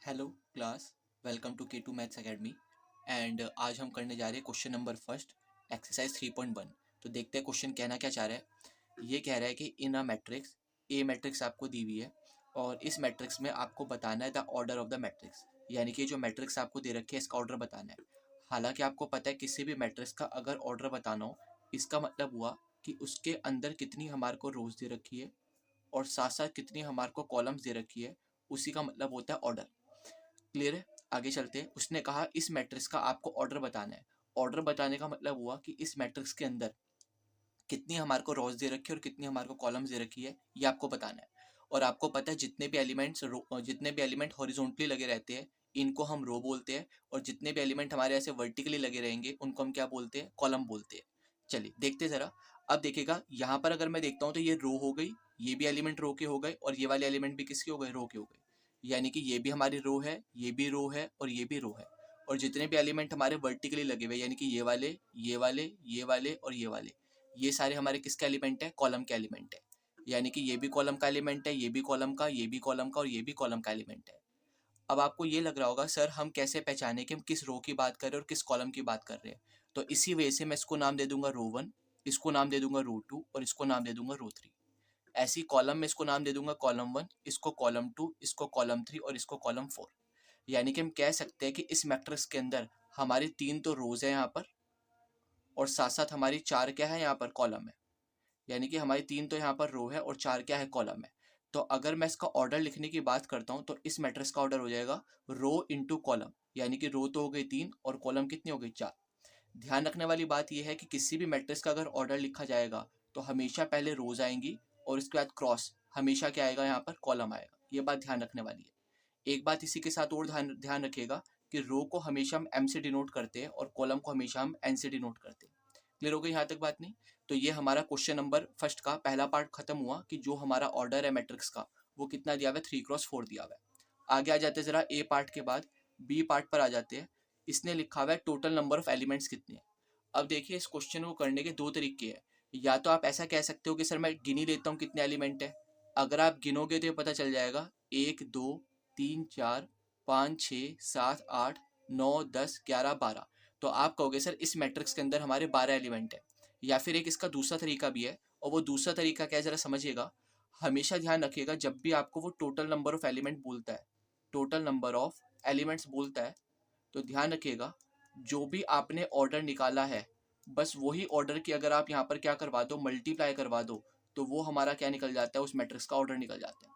Hello class, welcome to K2 maths academy. एंड आज हम करने जा रहे हैं क्वेश्चन नंबर फर्स्ट, एक्सरसाइज 3.1। तो देखते हैं क्वेश्चन कहना क्या चाह रहा है। ये कह रहा है कि इन अ मैट्रिक्स, ए मैट्रिक्स आपको दी हुई है और इस मैट्रिक्स में आपको बताना है the order of the matrix, यानी कि जो मैट्रिक्स आपको दे रखी है इसका ऑर्डर बताना है। हालांकि आपको पता है किसी भी मैट्रिक्स का अगर ऑर्डर बताना हो, इसका मतलब हुआ कि उसके अंदर कितनी हमारे को रोज दे रखी है और साथ साथ कितनी हमारे को कॉलम्स दे रखी है, उसी का मतलब होता है ऑर्डर। क्लियर है? आगे चलते हैं। उसने कहा इस मैट्रिक्स का आपको ऑर्डर बताना है। ऑर्डर बताने का मतलब हुआ कि इस मैट्रिक्स के अंदर कितनी हमारे को रोज दे रखी है और कितनी हमारे को कॉलम्स दे रखी है, ये आपको बताना है। और आपको पता है जितने भी एलिमेंट हॉरिजॉन्टली लगे रहते हैं इनको हम रो बोलते हैं, और जितने भी एलिमेंट हमारे ऐसे वर्टिकली लगे रहेंगे उनको हम क्या बोलते हैं? कॉलम बोलते हैं। चलिए देखते जरा। अब देखिएगा यहाँ पर अगर मैं देखता हूँ तो ये रो हो गई, ये भी एलिमेंट रो के हो गए और ये वाले एलिमेंट भी किसके हो गए? रो के हो गए। यानी कि ये भी हमारी रो है, ये भी रो है और ये भी रो है। और जितने भी एलिमेंट हमारे वर्टिकली लगे हुए, यानी कि ये वाले, ये वाले, ये वाले और ये सारे हमारे किसके एलिमेंट है? कॉलम के एलिमेंट है। यानी कि ये भी कॉलम का एलिमेंट है, ये भी कॉलम का, ये भी कॉलम का और ये भी कॉलम का एलिमेंट है। अब आपको ये लग रहा होगा सर हम कैसे पहचाने कि हम किस रो की बात कर रहे हैं और किस कॉलम की बात कर रहे हैं। तो इसी वजह से मैं इसको नाम दे दूंगा रो 1, इसको नाम दे दूंगा रो 2 और इसको नाम दे दूंगा रो 3। ऐसी कॉलम में इसको नाम दे दूंगा कॉलम 1, इसको कॉलम 2, इसको कॉलम 3 और इसको कॉलम 4। यानी कि हम कह सकते हैं कि इस मैट्रिक्स के अंदर हमारी 3 तो रोज है यहाँ पर और साथ साथ हमारी 4 क्या है? यहाँ पर कॉलम है। यानी कि हमारी 3 तो यहाँ पर रो है और 4 क्या है? कॉलम है। तो अगर मैं इसका ऑर्डर लिखने की बात करता हूँ तो इस मैट्रिक्स का ऑर्डर हो जाएगा रो इंटू कॉलम। यानी कि रो तो हो गई 3 और कॉलम कितनी हो गई? 4। ध्यान रखने वाली बात यह है कि किसी भी मैट्रिक्स का अगर ऑर्डर लिखा जाएगा तो हमेशा पहले रोज आएंगी और इसके बाद क्रॉस हमेशा क्या आएगा? यहाँ पर कॉलम आएगा। ये बात ध्यान रखने वाली है। एक बात इसी के साथ और ध्यान ध्यान रखिएगा कि रो को हमेशा हम एम से डिनोट करते हैं और कॉलम को हमेशा हम एन से डिनोट करते हैं। क्लियर हो गई यहाँ तक बात? नहीं तो ये हमारा क्वेश्चन नंबर फर्स्ट का पहला पार्ट खत्म हुआ कि जो हमारा ऑर्डर है मैट्रिक्स का वो कितना दिया हुआ है? 3x4 दिया हुआ है। आगे आ जाते हैं जरा ए पार्ट के बाद बी पार्ट पर आ जाते हैं। इसने लिखा हुआ है टोटल नंबर ऑफ एलिमेंट्स कितने हैं। अब देखिए इस क्वेश्चन को करने के दो तरीके हैं। या तो आप ऐसा कह सकते हो कि सर मैं गिन ही लेता हूँ कितने एलिमेंट है। अगर आप गिनोगे तो ये पता चल जाएगा 1 2 3 4 5 6 7 8 9 10 11 12। तो आप कहोगे सर इस मैट्रिक्स के अंदर हमारे 12 एलिमेंट है। या फिर एक इसका दूसरा तरीका भी है, और वो दूसरा तरीका क्या है जरा समझिएगा। हमेशा ध्यान रखिएगा जब भी आपको वो टोटल नंबर ऑफ एलिमेंट बोलता है, टोटल नंबर ऑफ एलिमेंट्स बोलता है, तो ध्यान रखिएगा जो भी आपने ऑर्डर निकाला है बस वही ऑर्डर की अगर आप यहाँ पर क्या करवा दो? मल्टीप्लाई करवा दो, तो वो हमारा क्या निकल जाता है? उस मैट्रिक्स का ऑर्डर निकल जाता है।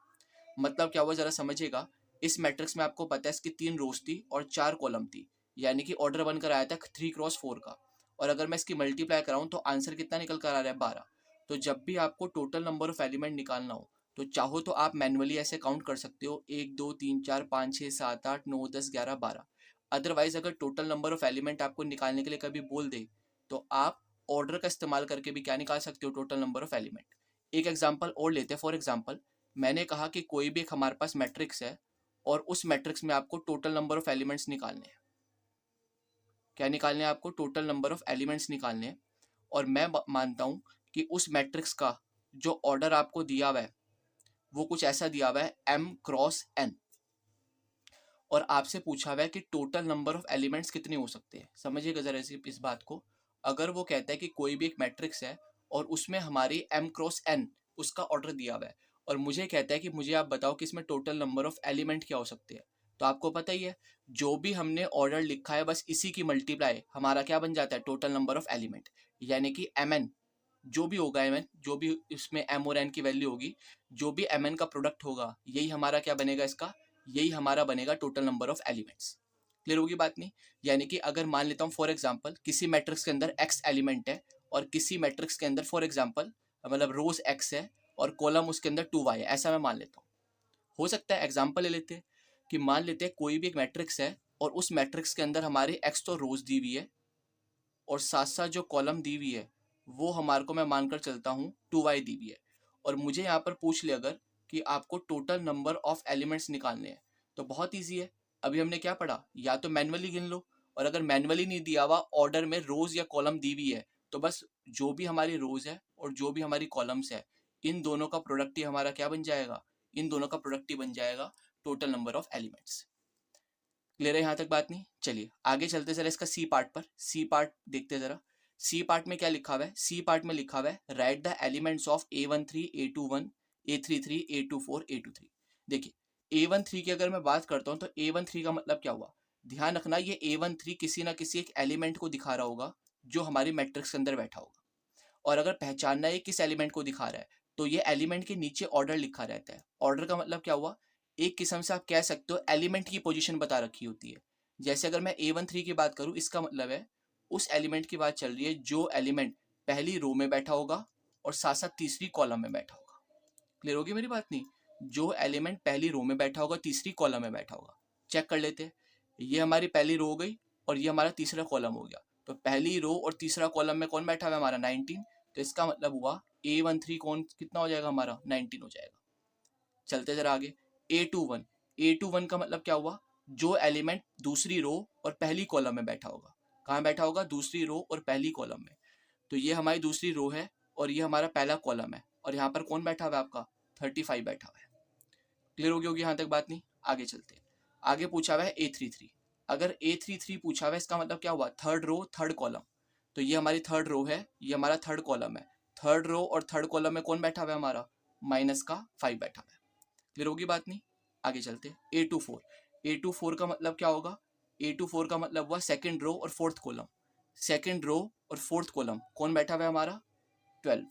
मतलब क्या हुआ जरा समझिएगा। इस मैट्रिक्स में आपको पता है इसकी 3 रोज थी और 4 कॉलम थी, यानी कि ऑर्डर बनकर आया था 3x4 का। और अगर मैं इसकी मल्टीप्लाई कराऊं तो आंसर कितना निकल कर आ रहा है? 12। तो जब भी आपको टोटल नंबर ऑफ एलिमेंट निकालना हो तो चाहो तो आप मैनुअली ऐसे काउंट कर सकते हो 1 2 3 4 5 6 7 8 9 10 11 12। अदरवाइज अगर टोटल नंबर ऑफ एलिमेंट आपको निकालने के लिए कभी बोल दे तो आप ऑर्डर का इस्तेमाल करके भी क्या निकाल सकते हो? Total number of element. एक एग्जाम्पल और लेते हैं। फॉर एग्जाम्पल मैंने कहा कि कोई भी एक हमारे पास मैट्रिक्स है और उस मैट्रिक्स में आपको टोटल नंबर ऑफ एलिमेंट्स निकालने हैं। क्या निकालने हैं आपको? टोटल नंबर ऑफ एलिमेंट्स निकालने हैं। और मैं मानता हूं कि उस मैट्रिक्स का जो ऑर्डर आपको दिया हुआ है वो कुछ ऐसा दिया हुआ है m×n, और आपसे पूछा हुआ है कि टोटल नंबर ऑफ एलिमेंट्स कितने हो सकते हैं। समझिएगा जरा इस बात को। अगर वो कहता है कि कोई भी एक मैट्रिक्स है और उसमें हमारी m×n उसका ऑर्डर दिया हुआ है और मुझे कहता है कि मुझे आप बताओ कि इसमें टोटल नंबर ऑफ एलिमेंट क्या हो सकते हैं, तो आपको पता ही है जो भी हमने ऑर्डर लिखा है बस इसी की मल्टीप्लाई हमारा क्या बन जाता है? Total number of element. यानी कि mn जो भी होगा, mn जो भी इसमें m और n की वैल्यू होगी, जो भी mn का प्रोडक्ट होगा यही हमारा क्या बनेगा? इसका यही हमारा बनेगा total number of elements. Clear होगी बात? नहीं यानी कि अगर मान लेता हूँ फॉर एग्जांपल किसी मैट्रिक्स के अंदर x एलिमेंट है और किसी मैट्रिक्स के अंदर फॉर एग्जांपल मतलब रोज x है और कॉलम उसके अंदर 2y है, ऐसा मैं मान लेता हूँ। हो सकता है एग्जांपल ले लेते हैं कि मान लेते हैं कोई भी एक मैट्रिक्स है और उस मैट्रिक्स के अंदर हमारे x तो रोज दी हुई है और साथ साथ जो कॉलम दी हुई है वो हमारे को मैं मानकर चलता हूँ 2y दी हुई है। और मुझे यहाँ पर पूछ ले अगर कि आपको टोटल नंबर ऑफ एलिमेंट्स निकालने हैं, तो बहुत ईजी है। अभी हमने क्या पढ़ा? या तो मैनुअली गिन लो, और अगर मैनुअली नहीं दिया हुआ ऑर्डर में रोज या कॉलम दी हुई है तो बस जो भी हमारी रोज है और जो भी हमारी कॉलम्स है इन दोनों का प्रोडक्ट ही हमारा क्या बन जाएगा? इन दोनों का प्रोडक्ट ही बन जाएगा total number of elements. Clear है यहाँ तक बात नहीं? चलिए आगे चलते जरा इसका सी पार्ट पर। सी पार्ट देखते जरा। सी पार्ट में क्या लिखा हुआ है? सी पार्ट में लिखा हुआ है right the elements of A13 A21 A33 A24 A23। देखिए A13 की अगर मैं बात करता हूँ तो A13 का मतलब क्या हुआ? ध्यान रखना ये A13 किसी ना किसी एक एलिमेंट को दिखा रहा होगा जो हमारी मैट्रिक्स के अंदर बैठा होगा। और अगर पहचानना है किस एलिमेंट को दिखा रहा है तो ये एलिमेंट के नीचे ऑर्डर लिखा रहता है। ऑर्डर का मतलब क्या हुआ? एक किस्म से आप कह सकते हो एलिमेंट की पोजीशन बता रखी होती है। जैसे अगर मैं A13 की बात करूं, इसका मतलब है उस एलिमेंट की बात चल रही है जो एलिमेंट पहली रो में बैठा होगा और साथ साथ तीसरी कॉलम में बैठा होगा। क्लियर होगी मेरी बात नहीं? जो एलिमेंट पहली रो में बैठा होगा तीसरी कॉलम में बैठा होगा। चेक कर लेते हैं। ये हमारी पहली रो हो गई और ये हमारा तीसरा कॉलम हो गया। तो पहली रो और तीसरा कॉलम में कौन बैठा हुआ है? हमारा 19। तो इसका मतलब हुआ A13 कौन कितना हो जाएगा? हमारा 19 हो जाएगा। चलते जरा आगे। A21। A21 का मतलब क्या हुआ? जो एलिमेंट दूसरी रो और पहली कॉलम में बैठा होगा। कहाँ बैठा होगा? दूसरी रो और पहली कॉलम में। तो ये हमारी दूसरी रो है और ये हमारा पहला कॉलम है और यहाँ पर कौन बैठा हुआ है? आपका 35 बैठा हुआ है। क्लियर होगी यहाँ तक बात नहीं? आगे चलते हैं। आगे पूछा हुआ है A33। अगर A33 पूछा हुआ है इसका मतलब क्या हुआ? Third row third column. तो ये हमारी थर्ड रो है, ये हमारा थर्ड कॉलम है। थर्ड रो और थर्ड कॉलम में कौन बैठा हुआ है? हमारा -5 बैठा हुआ है। क्लियर होगी बात नहीं? आगे चलते हैं। A24। A24 का मतलब क्या होगा? A24 का मतलब हुआ सेकंड रो और फोर्थ कॉलम। सेकंड रो और फोर्थ कॉलम कौन बैठा हुआ है? हमारा 12।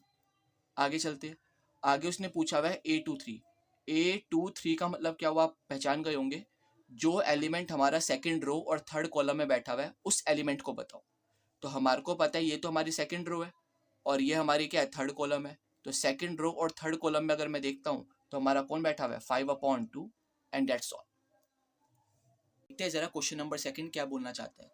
आगे चलते हैं। आगे उसने पूछा हुआ है A23। A23 का मतलब क्या हुआ? आप पहचान गए होंगे। जो एलिमेंट हमारा सेकंड रो और थर्ड कॉलम में बैठा हुआ है उस एलिमेंट को बताओ। तो हमारे को पता है ये तो हमारी सेकंड रो है और ये हमारी क्या है? थर्ड कॉलम है। तो सेकंड रो और थर्ड कॉलम में अगर मैं देखता हूँ तो हमारा कौन बैठा हुआ है? 5/2 एंड दैट्स ऑल। देखते हैं जरा क्वेश्चन नंबर सेकंड क्या बोलना चाहता है।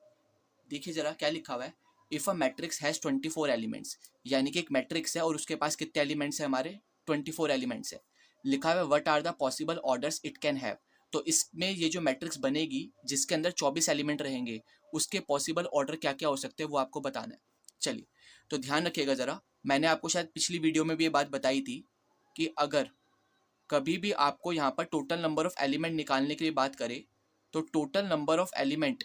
देखिए जरा क्या लिखा हुआ है। If a matrix has 24 elements, यानी कि एक मैट्रिक्स है और उसके पास कितने एलिमेंट्स है? हमारे 24 एलिमेंट्स है। लिखा हुआ है what are the possible orders it can have. तो इसमें ये जो मैट्रिक्स बनेगी जिसके अंदर 24 एलिमेंट रहेंगे उसके पॉसिबल ऑर्डर क्या क्या हो सकते हैं वो आपको बताना है। चलिए तो ध्यान रखिएगा जरा। मैंने आपको शायद पिछली वीडियो में भी ये बात बताई थी कि अगर कभी भी आपको यहाँ पर टोटल नंबर ऑफ एलिमेंट निकालने के लिए बात करें तो टोटल नंबर ऑफ एलिमेंट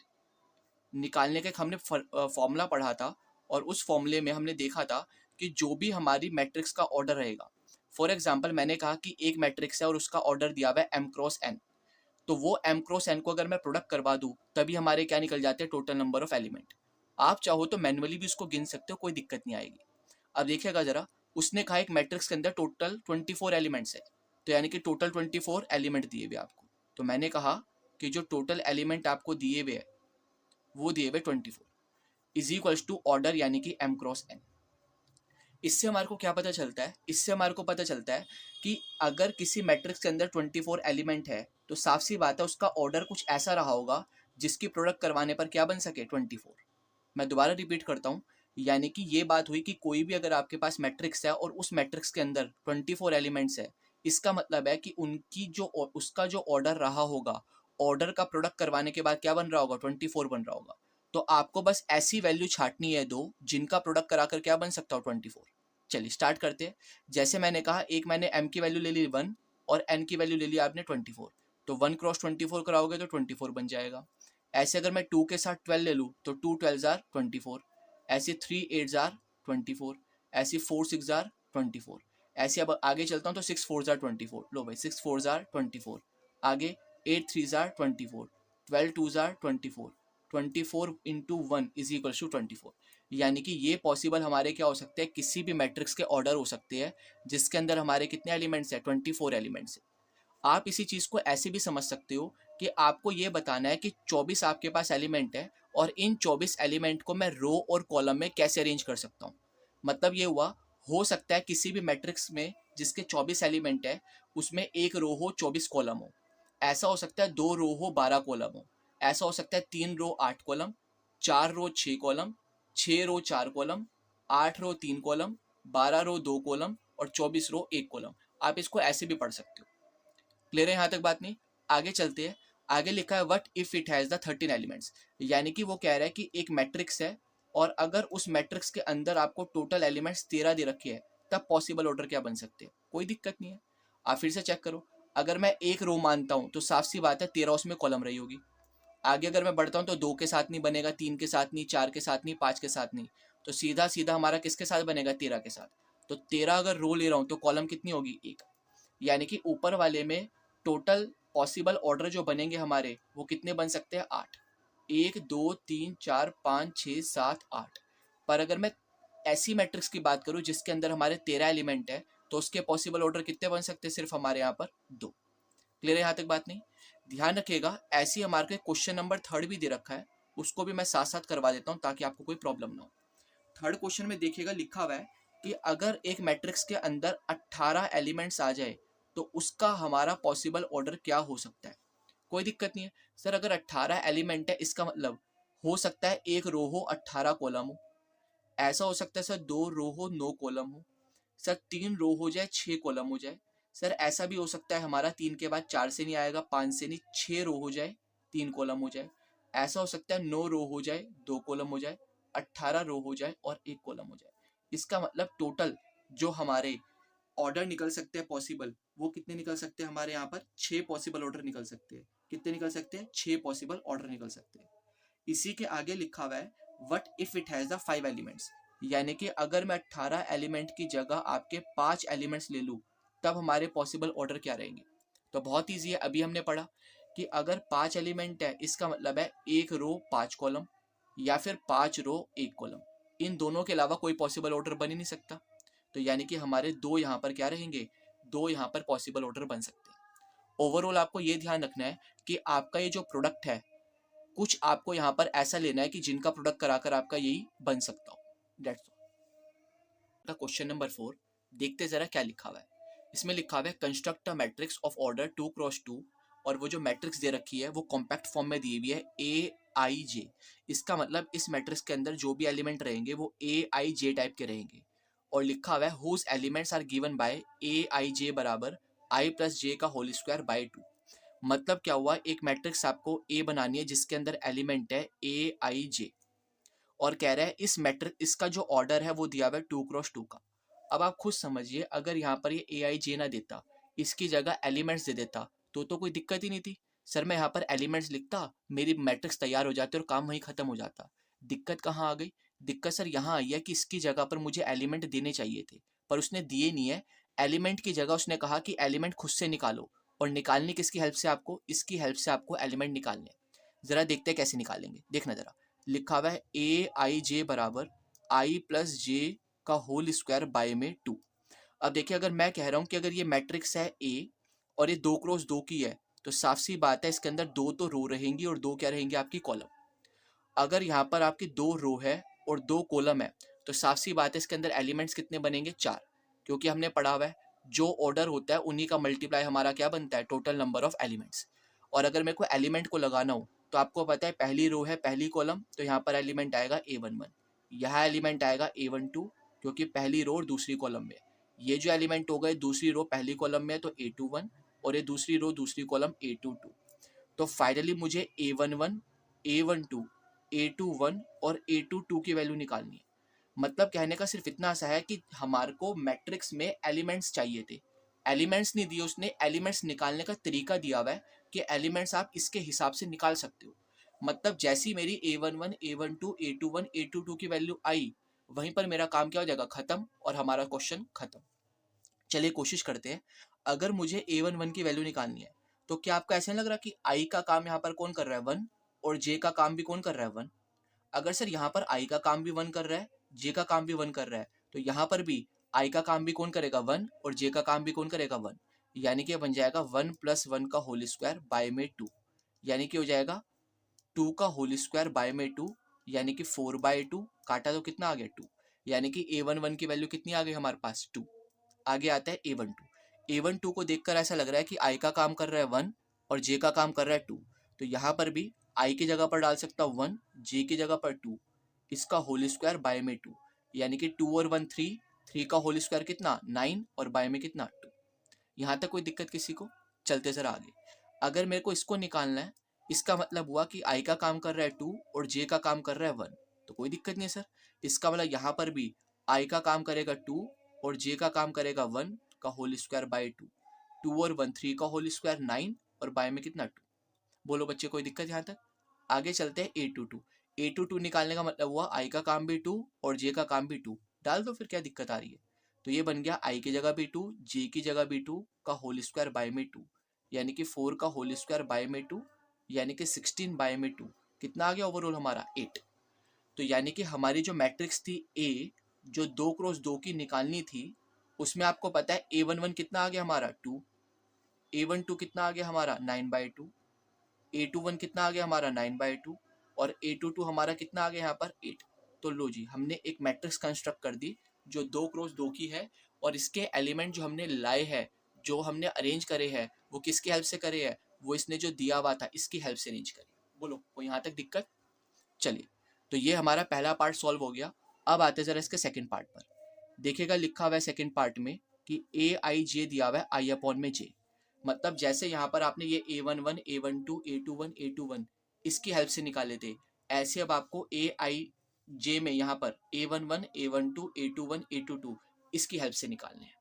निकालने का एक हमने फॉर्मूला पढ़ा था और उस फॉर्मूले में हमने देखा था कि जो भी हमारी मैट्रिक्स का ऑर्डर रहेगा, फॉर एग्जांपल मैंने कहा कि एक मैट्रिक्स है और उसका ऑर्डर दिया हुआ है m×n। तो वो m×n को अगर मैं प्रोडक्ट करवा दूं तभी हमारे क्या निकल जाते हैं? Total number of element. आप चाहो तो मैनुअली भी उसको गिन सकते हो, कोई दिक्कत नहीं आएगी। अब देखिएगा जरा। उसने कहा एक मैट्रिक्स के अंदर टोटल 24 एलिमेंट्स है, तो यानी कि टोटल 24 एलिमेंट दिए हुए आपको। तो मैंने कहा कि जो टोटल एलिमेंट आपको दिए हुए है वो दिए हुए 24 इज इक्वल्स टू ऑर्डर यानी कि m×n। इससे हमारे को क्या पता चलता है? इससे हमारे को पता चलता है कि अगर किसी मैट्रिक्स के अंदर 24 एलिमेंट है तो साफ सी बात है उसका ऑर्डर कुछ ऐसा रहा होगा जिसकी प्रोडक्ट करवाने पर क्या बन सके? 24। मैं दोबारा रिपीट करता हूँ। यानी कि ये बात हुई कि कोई भी अगर आपके पास मैट्रिक्स है और उस मैट्रिक्स के अंदर 24 एलिमेंट्स है, इसका मतलब है कि उनकी जो उसका जो ऑर्डर रहा होगा, ऑर्डर का प्रोडक्ट करवाने के बाद क्या बन रहा होगा? 24 बन रहा होगा। तो आपको बस ऐसी वैल्यू छाटनी है दो जिनका प्रोडक्ट कराकर क्या बन सकता हो? 24। चलिए स्टार्ट करते हैं। जैसे मैंने कहा एक मैंने m की वैल्यू ले ली 1 और n की वैल्यू ले ली आपने 24। तो 1×24 कराओगे तो 24 बन जाएगा। ऐसे अगर मैं 2 के साथ 12 ले लूँ तो 2 12 जार 24। ऐसे 3 8 जार 24। ऐसे 4 6 जार 24। ऐसे अब आगे चलता हूँ तो 6 4 जार 24। लो भाई 6 4 जार 24। आगे 8 3 जार 24। 12 2 जार 24। 24 इंटू 1 इज इक्वल टू 24। यानी कि ये पॉसिबल हमारे क्या हो सकते हैं? किसी भी मैट्रिक्स के ऑर्डर हो सकते हैं जिसके अंदर हमारे कितने एलिमेंट्स हैं? 24 एलिमेंट्स है। आप इसी चीज़ को ऐसे भी समझ सकते हो कि आपको ये बताना है कि 24 आपके पास एलिमेंट है और इन 24 एलिमेंट को मैं रो और कॉलम में कैसे अरेंज कर सकता हूँ। मतलब ये हुआ, हो सकता है किसी भी मैट्रिक्स में जिसके 24 एलिमेंट है उसमें एक रो हो 24 कॉलम हो। ऐसा हो सकता है 2 रो हो 12 कॉलम हो। ऐसा हो सकता है 3 रो 8 कॉलम, 4 रो 6 कॉलम, 6 रो 4 कॉलम, 8 रो 3 कॉलम, 12 रो 2 कॉलम और 24 रो 1 कॉलम। आप इसको ऐसे भी पढ़ सकते हो। क्लियर है यहाँ तक बात नहीं? आगे चलते हैं। आगे लिखा है what if it has the 13 elements. यानी कि वो कह रहा है कि एक मैट्रिक्स है और अगर उस मैट्रिक्स के अंदर आपको टोटल एलिमेंट्स 13 दे रखे हैं तब पॉसिबल ऑर्डर क्या बन सकते हैं? कोई दिक्कत नहीं है। आप फिर से चेक करो। अगर मैं एक रो मानता हूँ तो साफ सी बात है 13 उसमें कॉलम रही होगी। आगे अगर मैं बढ़ता हूँ तो 2 के साथ नहीं बनेगा, 3 के साथ नहीं, 4 के साथ नहीं, 5 के साथ नहीं, तो सीधा सीधा हमारा किसके साथ बनेगा, 13 के साथ। तो 13 अगर रो ले रहा हूँ तो कॉलम कितनी होगी, 1। यानी कि ऊपर वाले में टोटल पॉसिबल ऑर्डर जो बनेंगे हमारे वो कितने बन सकते हैं, 8। 1 2 3 4 5 6 7 8। पर अगर मैं ऐसी मैट्रिक्स की बात करूं जिसके अंदर हमारे 13 एलिमेंट है, तो उसके पॉसिबल ऑर्डर कितने बन सकते हैं, सिर्फ हमारे यहाँ पर 2। क्लियर है यहाँ तक बात नहीं? ध्यान रखिएगा, ऐसी हमारे को क्वेश्चन नंबर 3 भी दे रखा है, उसको भी मैं साथ साथ करवा देता हूँ ताकि आपको कोई प्रॉब्लम ना हो। 3rd क्वेश्चन में देखिएगा लिखा हुआ है कि अगर एक मैट्रिक्स के अंदर 18 एलिमेंट्स आ जाए तो उसका हमारा पॉसिबल ऑर्डर क्या हो सकता है। कोई दिक्कत नहीं है सर, अगर 18 एलिमेंट है इसका मतलब हो सकता है एक रो हो 18 कॉलम हो, ऐसा हो सकता है सर 2 रो हो 9 कॉलम हो, सर 3 रो हो जाए 6 कॉलम हो जाए, सर ऐसा भी हो सकता है हमारा 3 के बाद 4 से नहीं आएगा, 5 से नहीं, 6 रो हो जाए 3 कॉलम हो जाए, ऐसा हो सकता है 9 रो हो जाए 2 कॉलम हो जाए, 18 रो हो जाए और 1 कॉलम हो जाए। इसका मतलब टोटल जो हमारे ऑर्डर निकल सकते हैं पॉसिबल, वो कितने निकल सकते हैं हमारे यहाँ पर, 6 पॉसिबल ऑर्डर निकल सकते हैं। कितने निकल सकते हैं, 6 पॉसिबल ऑर्डर निकल सकते हैं। इसी के आगे लिखा हुआ है what if it has the 5 elements, यानी कि अगर मैं 18 एलिमेंट की जगह आपके 5 एलिमेंट्स ले लूँ तब हमारे पॉसिबल ऑर्डर क्या रहेंगे। तो बहुत ईजी है, अभी हमने पढ़ा कि अगर 5 एलिमेंट है इसका मतलब है 1 रो 5 कॉलम या फिर 5 रो 1 कॉलम, इन दोनों के अलावा कोई पॉसिबल ऑर्डर बन ही नहीं सकता। तो यानी कि हमारे 2 यहाँ पर क्या रहेंगे, 2 यहाँ पर पॉसिबल ऑर्डर बन सकते हैं। ओवरऑल आपको ये ध्यान रखना है कि आपका ये जो प्रोडक्ट है कुछ आपको यहाँ पर ऐसा लेना है कि जिनका प्रोडक्ट कराकर आपका यही बन सकता हो। That's all. क्वेश्चन नंबर 4 देखते जरा क्या लिखा हुआ है। इसमें लिखा हुआ है construct a matrix of order 2x2, और वो जो मैट्रिक्स दे रखी है वो कॉम्पैक्ट फॉर्म में दी हुई है AIJ। इसका मतलब इस मैट्रिक्स के अंदर जो भी एलिमेंट रहेंगे वो AIJ टाइप के रहेंगे, और लिखा हुआ है whose elements are given by AIJ बराबर I प्लस जे का होल स्क्वायर बाय 2। मतलब क्या हुआ, एक मैट्रिक्स आपको ए बनानी है जिसके अंदर एलिमेंट है AIJ, और कह रहा है इस मैट्रिक्स इसका जो ऑर्डर है वो दिया हुआ है 2x2 का। अब आप खुद समझिए, अगर यहाँ पर ये AIJ ना देता, इसकी जगह एलिमेंट्स दे देता तो कोई दिक्कत ही नहीं थी। सर मैं यहाँ पर एलिमेंट्स लिखता, मेरी मैट्रिक्स तैयार हो जाती और काम वहीं खत्म हो जाता। दिक्कत कहाँ आ गई, दिक्कत सर यहाँ आई है कि इसकी जगह पर मुझे एलिमेंट देने चाहिए थे पर उसने दिए नहीं है। एलिमेंट की जगह उसने कहा कि एलिमेंट खुद से निकालो, और निकालने किसकी हेल्प से, आपको इसकी हेल्प से आपको एलिमेंट निकालने। जरा देखते हैं कैसे निकालेंगे, देखना जरा। लिखा हुआ है AIJ बराबर I प्लस जे का होल स्क्वायर बाय में 2। अब देखिए, अगर मैं कह रहा हूँ कि अगर ये मैट्रिक्स है A और ये 2x2 की है तो साफ सी बात है इसके अंदर 2 तो रो रहेंगी और 2 क्या रहेंगी, आपकी कॉलम। अगर यहाँ पर आपकी 2 रो है और 2 कॉलम है तो साफ सी बात है इसके अंदर एलिमेंट्स कितने बनेंगे, 4, क्योंकि हमने पढ़ा हुआ है जो ऑर्डर होता है उन्हीं का मल्टीप्लाई हमारा क्या बनता है, टोटल नंबर ऑफ एलिमेंट्स। और अगर मेरे को एलिमेंट को लगाना हो तो आपको पता है पहली रो है पहली कॉलम, तो यहाँ पर एलिमेंट आएगा A11, यहाँ एलिमेंट आएगा A12 क्योंकि पहली रो और दूसरी कॉलम में। ये जो एलिमेंट हो गए दूसरी रो पहली कॉलम में तो A21, और ये दूसरी रो दूसरी कॉलम A22। तो फाइनली मुझे A11, A12, A21 और A22 की वैल्यू निकालनी है। मतलब कहने का सिर्फ इतना सा है कि हमारे को मैट्रिक्स में एलिमेंट्स चाहिए थे, एलिमेंट्स नहीं दिए उसने, एलिमेंट्स निकालने का तरीका दिया हुआ है कि एलिमेंट्स आप इसके हिसाब से निकाल सकते हो। मतलब जैसी मेरी A11, A12, A21, A22 की वैल्यू आई वहीं पर मेरा काम क्या हो जाएगा, खत्म, और हमारा क्वेश्चन खत्म। चलिए कोशिश करते हैं। अगर मुझे A11 की वैल्यू निकालनी है तो क्या आपको ऐसा नहीं लग रहा कि I का काम यहाँ पर कौन कर रहा है, 1, और J का काम भी कौन कर रहा है, 1। अगर सर यहाँ पर I का काम भी 1 कर रहा है, J का काम भी 1 कर रहा है, तो यहाँ पर भी I का काम भी कौन करेगा, 1, और J का काम भी कौन करेगा, 1। यानी कि बन जाएगा 1 + 1 का होल स्क्वायर बाय में 2, यानी कि हो जाएगा 2 का होल स्क्वायर बाय में 2, यानी कि 4/2, काटा तो कितना आ गया, 2। यानी कि A11 की वैल्यू कितनी आ गई हमारे पास, 2। आगे आता है A12 को देखकर ऐसा लग रहा है कि I का काम कर रहा है 1 और J का काम कर रहा है 2, तो यहाँ पर भी I की जगह पर डाल सकता हूँ 1, J की जगह पर 2, इसका होल स्क्वायर बाय में 2, यानी कि 2 और 1 3, 3 का होल स्क्वायर कितना 9 और बाय में कितना 2। यहाँ तक कोई दिक्कत किसी को, चलते सर आगे। अगर मेरे को इसको निकालना है, इसका मतलब हुआ कि I का काम कर रहा है 2 और J का काम कर रहा है 1, तो कोई दिक्कत नहीं है सर। इसका मतलब यहाँ पर भी I का काम करेगा 2 और J का काम करेगा 1 का होल स्क्वायर बाय 2, 2 और 1 3 का होल स्क्वायर 9 और बाय में कितना 2। बोलो बच्चे कोई दिक्कत यहाँ तक, आगे चलते हैं A22। A22 निकालने का मतलब हुआ आई का काम भी 2 और जे का काम भी 2, डाल दो फिर, क्या दिक्कत आ रही है। तो ये बन गया आई की जगह भी 2, जे की जगह भी 2 का होल स्क्वायर बाय में 2, यानी कि 4 का होल स्क्वायर बाय में 2, यानी कि 16 बाय में 2। कितना आ गया ओवरऑल हमारा 8। तो यानी कि हमारी जो मैट्रिक्स थी ए, जो 2x2 की निकालनी थी, उसमें आपको पता है A11 कितना आ गया हमारा 2, A12 कितना आ गया हमारा 9/2, A21 कितना आ गया हमारा 9/2 और A22 हमारा कितना आ गया यहाँ पर 8। तो लो जी, हमने एक मैट्रिक्स कंस्ट्रक्ट कर दी जो 2x2 की है, और इसके एलिमेंट जो हमने लाए हैं, जो हमने अरेंज करे हैं, वो किसकी हेल्प से करे हैं, वो इसने जो दिया हुआ था इसकी हेल्प से अरेंज करे। बोलो कोई यहाँ तक दिक्कत। चलिए, तो ये हमारा पहला पार्ट सॉल्व हो गया। अब आते जरा इसके सेकंड पार्ट पर। देखिएगा लिखा हुआ है सेकंड पार्ट में कि A_I_J दिया हुआ है I/J। मतलब जैसे यहाँ पर आपने ये A11, A12, A21, A21 इसकी हेल्प से निकाले थे, ऐसे अब आपको A_I_J में यहाँ पर A11, A12, A21, A22 इसकी हेल्प से निकालने हैं।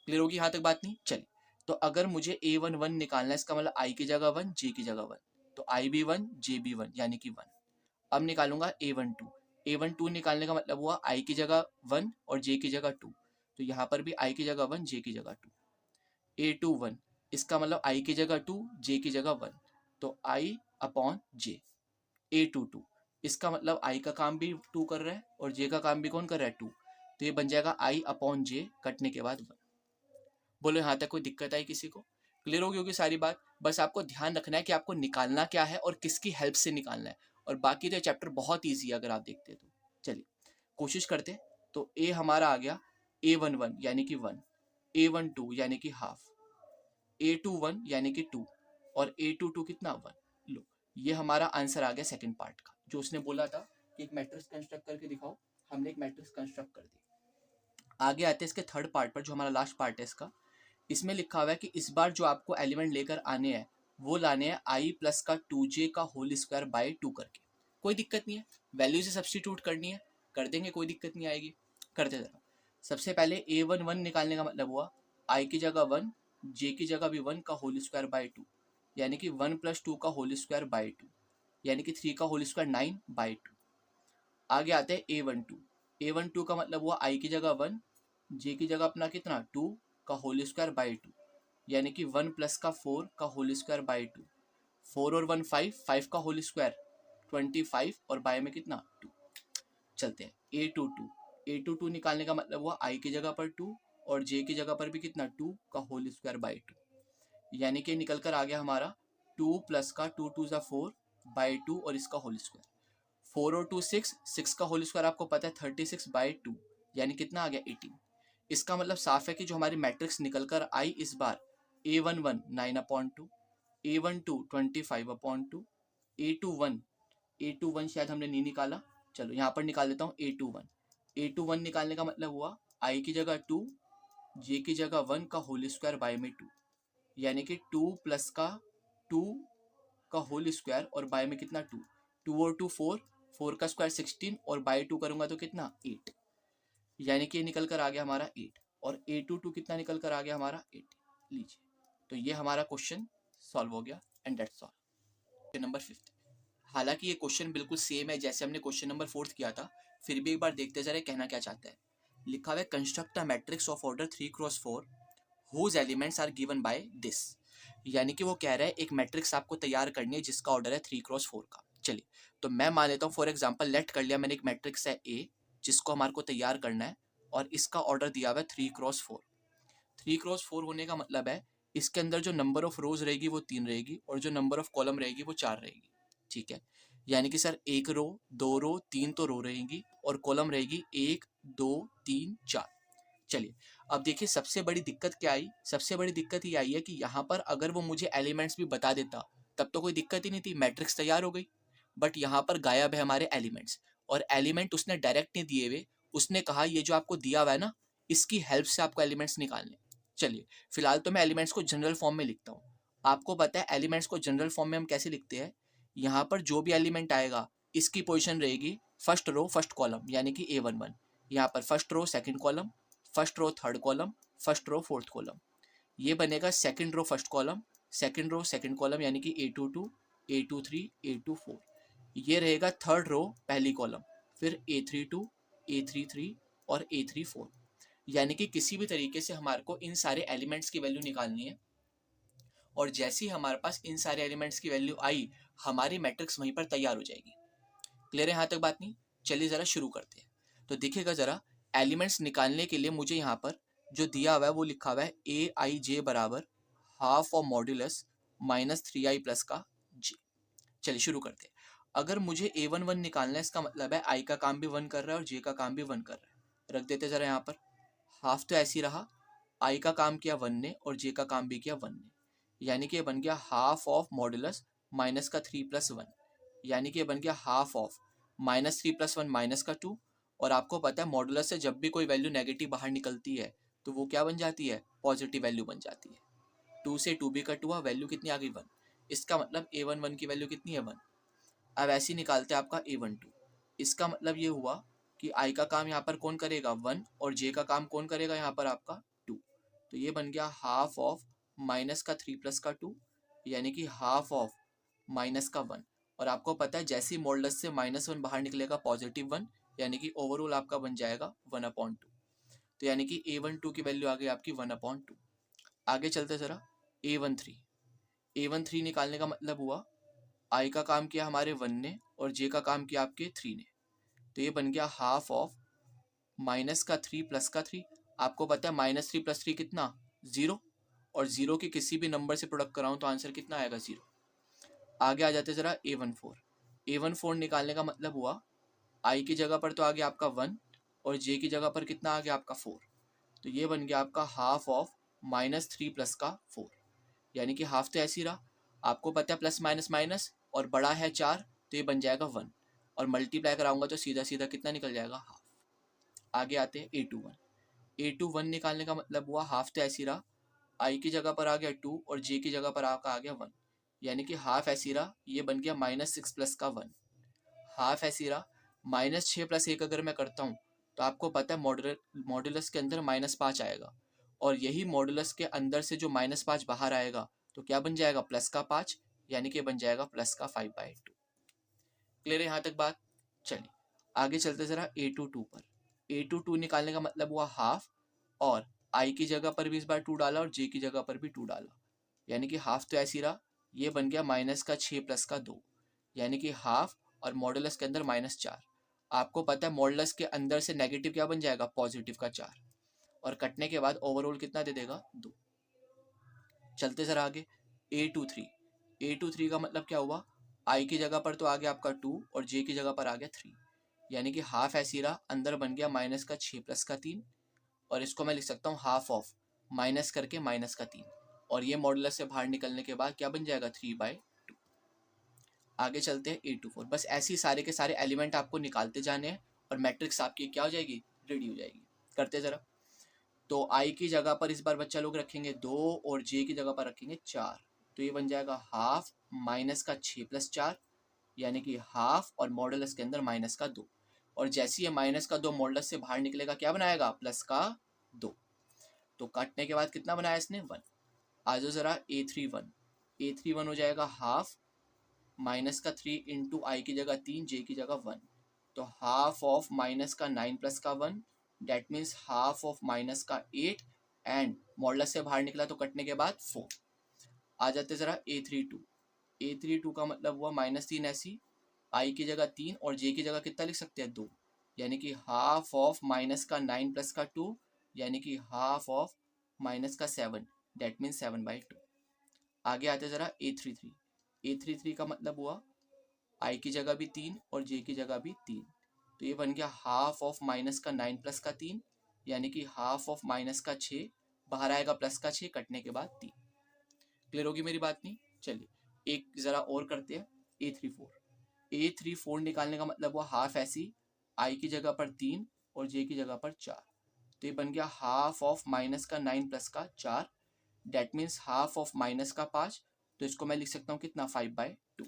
क्लियर होगी यहाँ तक बात नहीं। चलिए, तो अगर मुझे A11 निकालना है, इसका मतलब I की जगह 1, J की जगह 1, तो I भी 1, J भी 1, यानी कि 1। अब निकालूंगा A12। A12 निकालने का मतलब हुआ I की जगह 1 और J की जगह 2, तो यहाँ पर भी I की जगह 1, J की जगह 2। A21 इसका मतलब I की जगह 2, J की जगह 1, तो I/J। A22 इसका मतलब I का काम भी 2 कर रहा है और J का काम भी कौन कर रहा है 2, तो ये बन जाएगा I/J कटने के बाद 1। बोलो यहाँ तक कोई दिक्कत आई किसी को। क्लियर हो गई होगी सारी बात। बस आपको ध्यान रखना है कि आपको निकालना क्या है और किसकी हेल्प से निकालना है, और बाकी तो चैप्टर बहुत ईजी है अगर आप देखते तो। चलिए कोशिश करते। तो ए हमारा आ गया A11 यानी कि 1, A12 यानी कि हाफ, A21 यानी कि 2 और A22 कितना 1। लो, ये हमारा आंसर आ गया सेकंड पार्ट का, जो उसने बोला था कि एक मैट्रिक्स कंस्ट्रक्ट करके दिखाओ, हमने एक मैट्रिक्स कंस्ट्रक्ट कर दी। आगे आते हैं इसके थर्ड पार्ट पर, जो हमारा लास्ट पार्ट है इसका। इसमें लिखा हुआ है कि इस बार जो आपको एलिमेंट लेकर आने हैं, वो लाने हैं I प्लस का 2J का होल स्क्वायर बाय 2 करके। कोई दिक्कत नहीं है, वैल्यू से सब्सटीट्यूट करनी है, कर देंगे, कोई दिक्कत नहीं आएगी। करते जरा। सबसे पहले A11 निकालने का मतलब हुआ I की जगह 1, J की जगह भी 1 का होल स्क्वायर बाय 2, यानी कि 1 + 2 का होल स्क्वायर बाय 2, यानी कि 3 का होल स्क्वायर 9/2। आगे आते हैं A12। A12 का मतलब हुआ I की जगह 1, J की जगह अपना कितना 2 का होल स्क्वायर बाय 2, यानी कि 1 प्लस का 4 का होल स्क्वायर बाय 2, 4 और 1 5, 5 का होल स्क्वायर 25 और बाय में कितना 2। चलते हैं A22। A22 निकालने का मतलब हुआ I की जगह पर 2 और J की जगह पर भी कितना 2 का होल स्क्वायर बाय 2, यानी कि निकल कर आ गया हमारा 2 प्लस का 2 2 ज़ा 4 बाय 2 और इसका होल स्क्वायर। 4 और 2 6, 6 का होल स्क्वायर आपको पता है 36 बाय 2, यानी कितना आ गया 18। इसका मतलब साफ है कि जो हमारी मैट्रिक्स निकल कर आई इस बार A11 9/2, A12 25/2, A21 शायद हमने नहीं निकाला, चलो यहाँ पर निकाल देता हूँ A21 निकालने का मतलब हुआ I की जगह 2, J की जगह 1 का होल स्क्वायर बाय में 2, यानी कि 2 प्लस का 2 का होल स्क्वायर और बाय में कितना 2, 2 और 2 4, 4 का स्क्वायर 16 और बाय 2 करूंगा तो कितना 8, यानी कि निकल कर आ गया हमारा 8, और A22 कितना निकल कर आ गया हमारा 8। लीजिए, तो ये हमारा क्वेश्चन सॉल्व हो गया and that's all. Question number 5। हालांकि ये क्वेश्चन बिल्कुल सेम है जैसे हमने क्वेश्चन नंबर 4 किया था, फिर भी एक बार देखते जरा कहना क्या चाहता है। लिखा हुआ है construct a matrix of order 3x4 whose elements are given by this, यानी कि वो कह रहा है एक मैट्रिक्स आपको तैयार करनी है जिसका ऑर्डर है 3x4 का। चलिए, तो मैं मान लेता हूँ फॉर एग्जाम्पल लेट कर लिया मैंने एक मैट्रिक्स है A, जिसको हमारे को तैयार करना है, और इसका ऑर्डर दिया हुआ है 3x4। 3x4 होने का मतलब है इसके अंदर जो नंबर ऑफ रोज रहेगी वो 3 रहेगी और जो नंबर ऑफ कॉलम रहेगी वो 4 रहेगी। ठीक है, यानी कि सर 1 रो 2 रो 3 तो रो रहेगी और कॉलम रहेगी 1 2 3 4। चलिए, अब देखिए सबसे बड़ी दिक्कत क्या आई। सबसे बड़ी दिक्कत ये आई है कि यहाँ पर अगर वो मुझे एलिमेंट्स भी बता देता तब तो कोई दिक्कत ही नहीं थी, मैट्रिक्स तैयार हो गई। बट यहाँ पर गायब है हमारे एलिमेंट्स, और एलिमेंट उसने डायरेक्ट नहीं दिए हुए, उसने कहा ये जो आपको दिया हुआ है ना, इसकी हेल्प से आपको एलिमेंट्स निकालने। चलिए, फिलहाल तो मैं एलिमेंट्स को जनरल फॉर्म में लिखता हूँ। आपको पता है एलिमेंट्स को जनरल फॉर्म में हम कैसे लिखते हैं। यहाँ पर जो भी एलिमेंट आएगा इसकी पोजिशन रहेगी फर्स्ट रो फर्स्ट कॉलम, यानी कि A11। यहाँ पर first row second column, first row third column, first row fourth column. ये बनेगा second row first column, second row second column, यानी कि A22 A23 A24। ये रहेगा थर्ड रो पहली कॉलम, फिर A32, A33 और A34। यानी कि किसी भी तरीके से हमारे को इन सारे एलिमेंट्स की वैल्यू निकालनी है, और जैसे ही हमारे पास इन सारे एलिमेंट्स की वैल्यू आई, हमारी मैट्रिक्स वहीं पर तैयार हो जाएगी। क्लियर है यहाँ तक बात नहीं? चलिए ज़रा शुरू करते हैं। तो देखिएगा ज़रा, एलिमेंट्स निकालने के लिए मुझे यहाँ पर जो दिया हुआ है वो लिखा हुआ है AIJ बराबर half of modulus -3i plus का j। चलिए शुरू करते हैं। अगर मुझे A11 निकालना है, इसका मतलब है i का काम भी 1 कर रहा है और j का काम भी 1 कर रहा है। रख देते ज़रा यहाँ पर, हाफ तो ऐसी रहा, i का काम किया 1 ने और j का काम भी किया 1 ने, यानी कि ये बन गया हाफ ऑफ मॉड्यूलस माइनस का 3 + 1, यानी कि ये बन गया हाफ ऑफ -3 + 1 -2। और आपको पता है मॉड्यूलस से जब भी कोई वैल्यू नेगेटिव बाहर निकलती है तो वो क्या बन जाती है? पॉजिटिव वैल्यू बन जाती है। 2 से 2 भी कट हुआ, वैल्यू कितनी आ गई? 1। इसका मतलब A11 की वैल्यू कितनी है? 1। अब ऐसे ही निकालते हैं आपका A12। इसका मतलब ये हुआ कि i का काम यहाँ पर कौन करेगा? 1, और j का काम कौन करेगा यहाँ पर? आपका 2। तो ये बन गया हाफ ऑफ -3 + का 2, यानी कि हाफ ऑफ -1। और आपको पता है जैसे ही मॉडुलस से -1 बाहर निकलेगा +1, यानी कि ओवरऑल आपका बन जाएगा 1/2। तो यानी कि A12 की वैल्यू आ गई आपकी 1/2। आगे चलते ज़रा, A13 निकालने का मतलब हुआ i का काम किया हमारे 1 ने और j का काम किया आपके 3 ने। तो ये बन गया हाफ ऑफ -3 + का 3। आपको पता है -3 + 3 कितना? 0। और 0 के किसी भी नंबर से प्रोडक्ट कराऊं तो आंसर कितना आएगा? 0। आगे आ जाते ज़रा A14 निकालने का मतलब हुआ i की जगह पर तो आ गया आपका 1 और j की जगह पर कितना आ गया आपका 4। तो ये बन गया आपका हाफ ऑफ -3 + का 4, यानी कि हाफ तो ऐसी रहा, आपको पता है प्लस माइनस माइनस और बड़ा है 4, तो ये बन जाएगा 1, और मल्टीप्लाई कराऊंगा तो सीधा सीधा कितना निकल जाएगा? हाफ। आगे आते हैं A21 निकालने का मतलब हुआ हाफ तो ऐसी रहा, i की जगह पर आ गया 2 और j की जगह पर आ गया 1, यानी कि हाफ ऐसी रहा, ये बन गया -6 + का 1। हाफ ऐसी रहा, -6 + 1 अगर मैं करता हूँ तो आपको पता है मॉड्यूलस के अंदर -5 आएगा, और यही मॉड्यूलस के अंदर से जो -5 बाहर आएगा तो क्या बन जाएगा? +5, यानी कि बन जाएगा +5/2। क्लियर है यहाँ तक बात? चलिए आगे चलते ज़रा A22 पर। A22 निकालने का मतलब हुआ हाफ, और i की जगह पर भी इस बार 2 डाला और j की जगह पर भी 2 डाला, यानी कि हाफ तो ऐसी रहा, ये बन गया -6 + का 2, यानी कि हाफ, और मॉडुलस के अंदर -4। आपको पता है मॉडुलस के अंदर से नेगेटिव क्या बन जाएगा? पॉजिटिव का 4, और कटने के बाद ओवरऑल कितना दे देगा? 2। चलते जरा आगे, A23 का मतलब क्या हुआ? i की जगह पर तो आ गया आपका 2 और j की जगह पर आ गया 3, यानी कि हाफ ऐसी रहा, अंदर बन गया -6 + का 3, और इसको मैं लिख सकता हूँ हाफ ऑफ माइनस करके -3, और ये मॉडुलस से बाहर निकलने के बाद क्या बन जाएगा? 3/2। आगे चलते हैं A24। बस ऐसे ही सारे के सारे एलिमेंट आपको निकालते जाने हैं और मैट्रिक्स आपकी क्या हो जाएगी? रेडी हो जाएगी। करते ज़रा, तो i की जगह पर इस बार बच्चा लोग रखेंगे 2 और j की जगह पर रखेंगे 4, तो ये बन जाएगा हाफ -6 + 4, यानी कि हाफ, और मॉडुलस के अंदर -2, और जैसे ये -2 मॉडुलस से बाहर निकलेगा क्या बनाएगा? +2। तो काटने के बाद कितना बनाया इसने? 1। आ जाओ ज़रा A31 हो जाएगा हाफ -3 इंटू आई की जगह 3, j की जगह 1, तो हाफ ऑफ -9 + का 1, that means half of -8, and modulus से बाहर निकला तो कटने के बाद 4। आ जाते ज़रा A32 का मतलब हुआ -3 ऐसी, आई की जगह 3 और j की जगह कितना लिख सकते हैं? 2, यानी कि हाफ ऑफ -9 + का 2, यानी कि हाफ ऑफ -7, डेट मीन्स 7/2। आगे आते ज़रा A33 का मतलब हुआ i की जगह भी 3 और j की जगह भी 3, तो ये बन गया हाफ ऑफ -9 + का 3, यानी कि हाफ ऑफ -6, बाहर आएगा +6, कटने के बाद 3। क्लियर होगी मेरी बात नहीं? चलिए एक ज़रा और करते हैं। A34 निकालने का मतलब हुआ हाफ ऐसी, i की जगह पर 3 और j की जगह पर 4, तो ये बन गया हाफ ऑफ -9 + का 4, डेट मीन्स हाफ ऑफ -5, तो इसको मैं लिख सकता हूँ कितना? 5/2।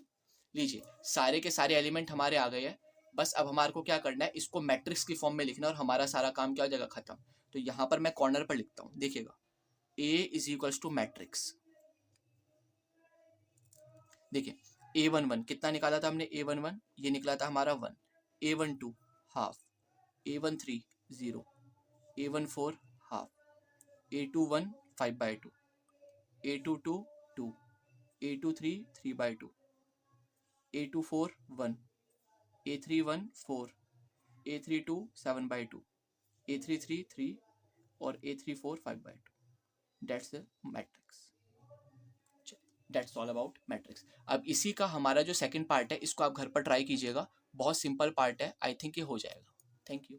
लीजिए सारे के सारे एलिमेंट हमारे आ गए हैं, बस अब हमारे को क्या करना है? इसको मैट्रिक्स की फॉर्म में लिखना है और हमारा सारा काम क्या हो जाएगा? खत्म। तो यहाँ पर मैं कॉर्नर पर लिखता हूँ, देखिएगा A = मैट्रिक्स। देखिए A11 कितना निकाला था हमने, A11 ये निकला था हमारा 1, A12 half, A13 0, A14 half, A21 5/2, A22 2, A23 3/2, A24 1, A31 4, A32 7/2, A33 3 और A34 5/2. That's the matrix. That's all about matrix. अब इसी का हमारा जो सेकंड पार्ट है इसको आप घर पर ट्राई कीजिएगा, बहुत सिंपल पार्ट है, आई थिंक ये हो जाएगा. Thank you.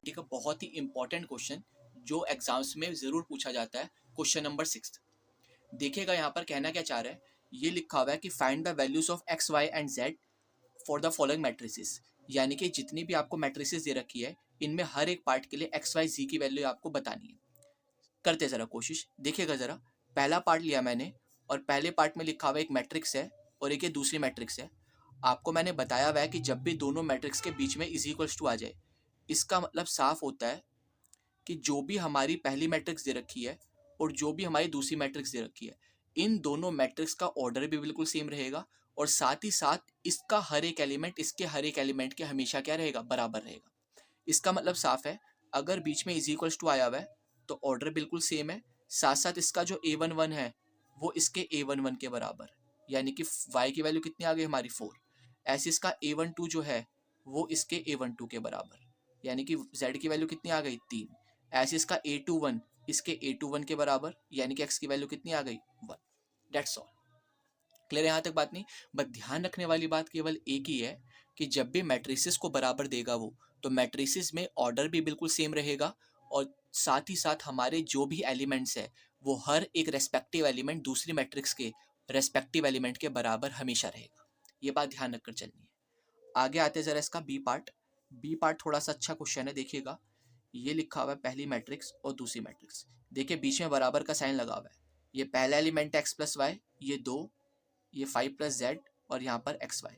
ठीक है, बहुत ही इंपॉर्टेंट क्वेश्चन जो एग्जाम्स में जरूर पूछा जाता है, क्वेश्चन नंबर 6. देखिएगा यहाँ पर कहना क्या चाह रहा है, ये लिखा हुआ है कि find the values of x y and z for the following matrices. यानी कि जितनी भी आपको मैट्रिसेस दे रखी है इनमें हर एक पार्ट के लिए एक्स वाई जी की वैल्यू आपको बतानी है. करते जरा कोशिश, देखिएगा जरा. पहला पार्ट लिया मैंने और पहले पार्ट में लिखा हुआ एक मैट्रिक्स है और एक ये दूसरी मैट्रिक्स है. आपको मैंने बताया हुआ है कि जब भी दोनों मैट्रिक्स के बीच में इज इक्वल्स टू आ जाए, इसका मतलब साफ होता है कि जो भी हमारी पहली मैट्रिक्स दे रखी है और जो भी हमारी दूसरी मैट्रिक्स दे रखी है, इन दोनों मैट्रिक्स का ऑर्डर भी बिल्कुल सेम रहेगा और साथ ही साथ इसका हर एक एलिमेंट इसके हर एक एलिमेंट के हमेशा क्या रहेगा, बराबर रहेगा. इसका मतलब साफ है, अगर बीच में इज इक्वल्स टू आया हुआ है तो ऑर्डर बिल्कुल सेम है. साथ साथ इसका जो A11 है वो इसके A11 के बराबर, यानी कि y की वैल्यू कितनी आ गई हमारी 4. ऐसे इसका A12 जो है वो इसके A12 के बराबर, यानी कि z की वैल्यू कितनी आ गई 3. ऐसे इसका A21 इसके A21 के बराबर, यानी कि x की वैल्यू कितनी आ गई 1. That's all. क्लियर है यहाँ तक बात नहीं. बट ध्यान रखने वाली बात केवल एक ही है कि जब भी मैट्रिसेस को बराबर देगा वो, तो मैट्रिसेस में ऑर्डर भी बिल्कुल सेम रहेगा और साथ ही साथ हमारे जो भी एलिमेंट्स है वो हर एक रेस्पेक्टिव एलिमेंट दूसरी मैट्रिक्स के रेस्पेक्टिव एलिमेंट के बराबर हमेशा रहेगा. ये बात ध्यान रखकर चलनी है. आगे आते जरा इसका बी पार्ट. बी पार्ट थोड़ा सा अच्छा क्वेश्चन है. देखिएगा ये लिखा हुआ है पहली मैट्रिक्स और दूसरी मैट्रिक्स. देखिए बीच में बराबर का साइन लगा हुआ है. ये पहला एलिमेंट एक्स प्लस वाई, ये 2, ये 5 प्लस जेड और यहाँ पर एक्स वाई.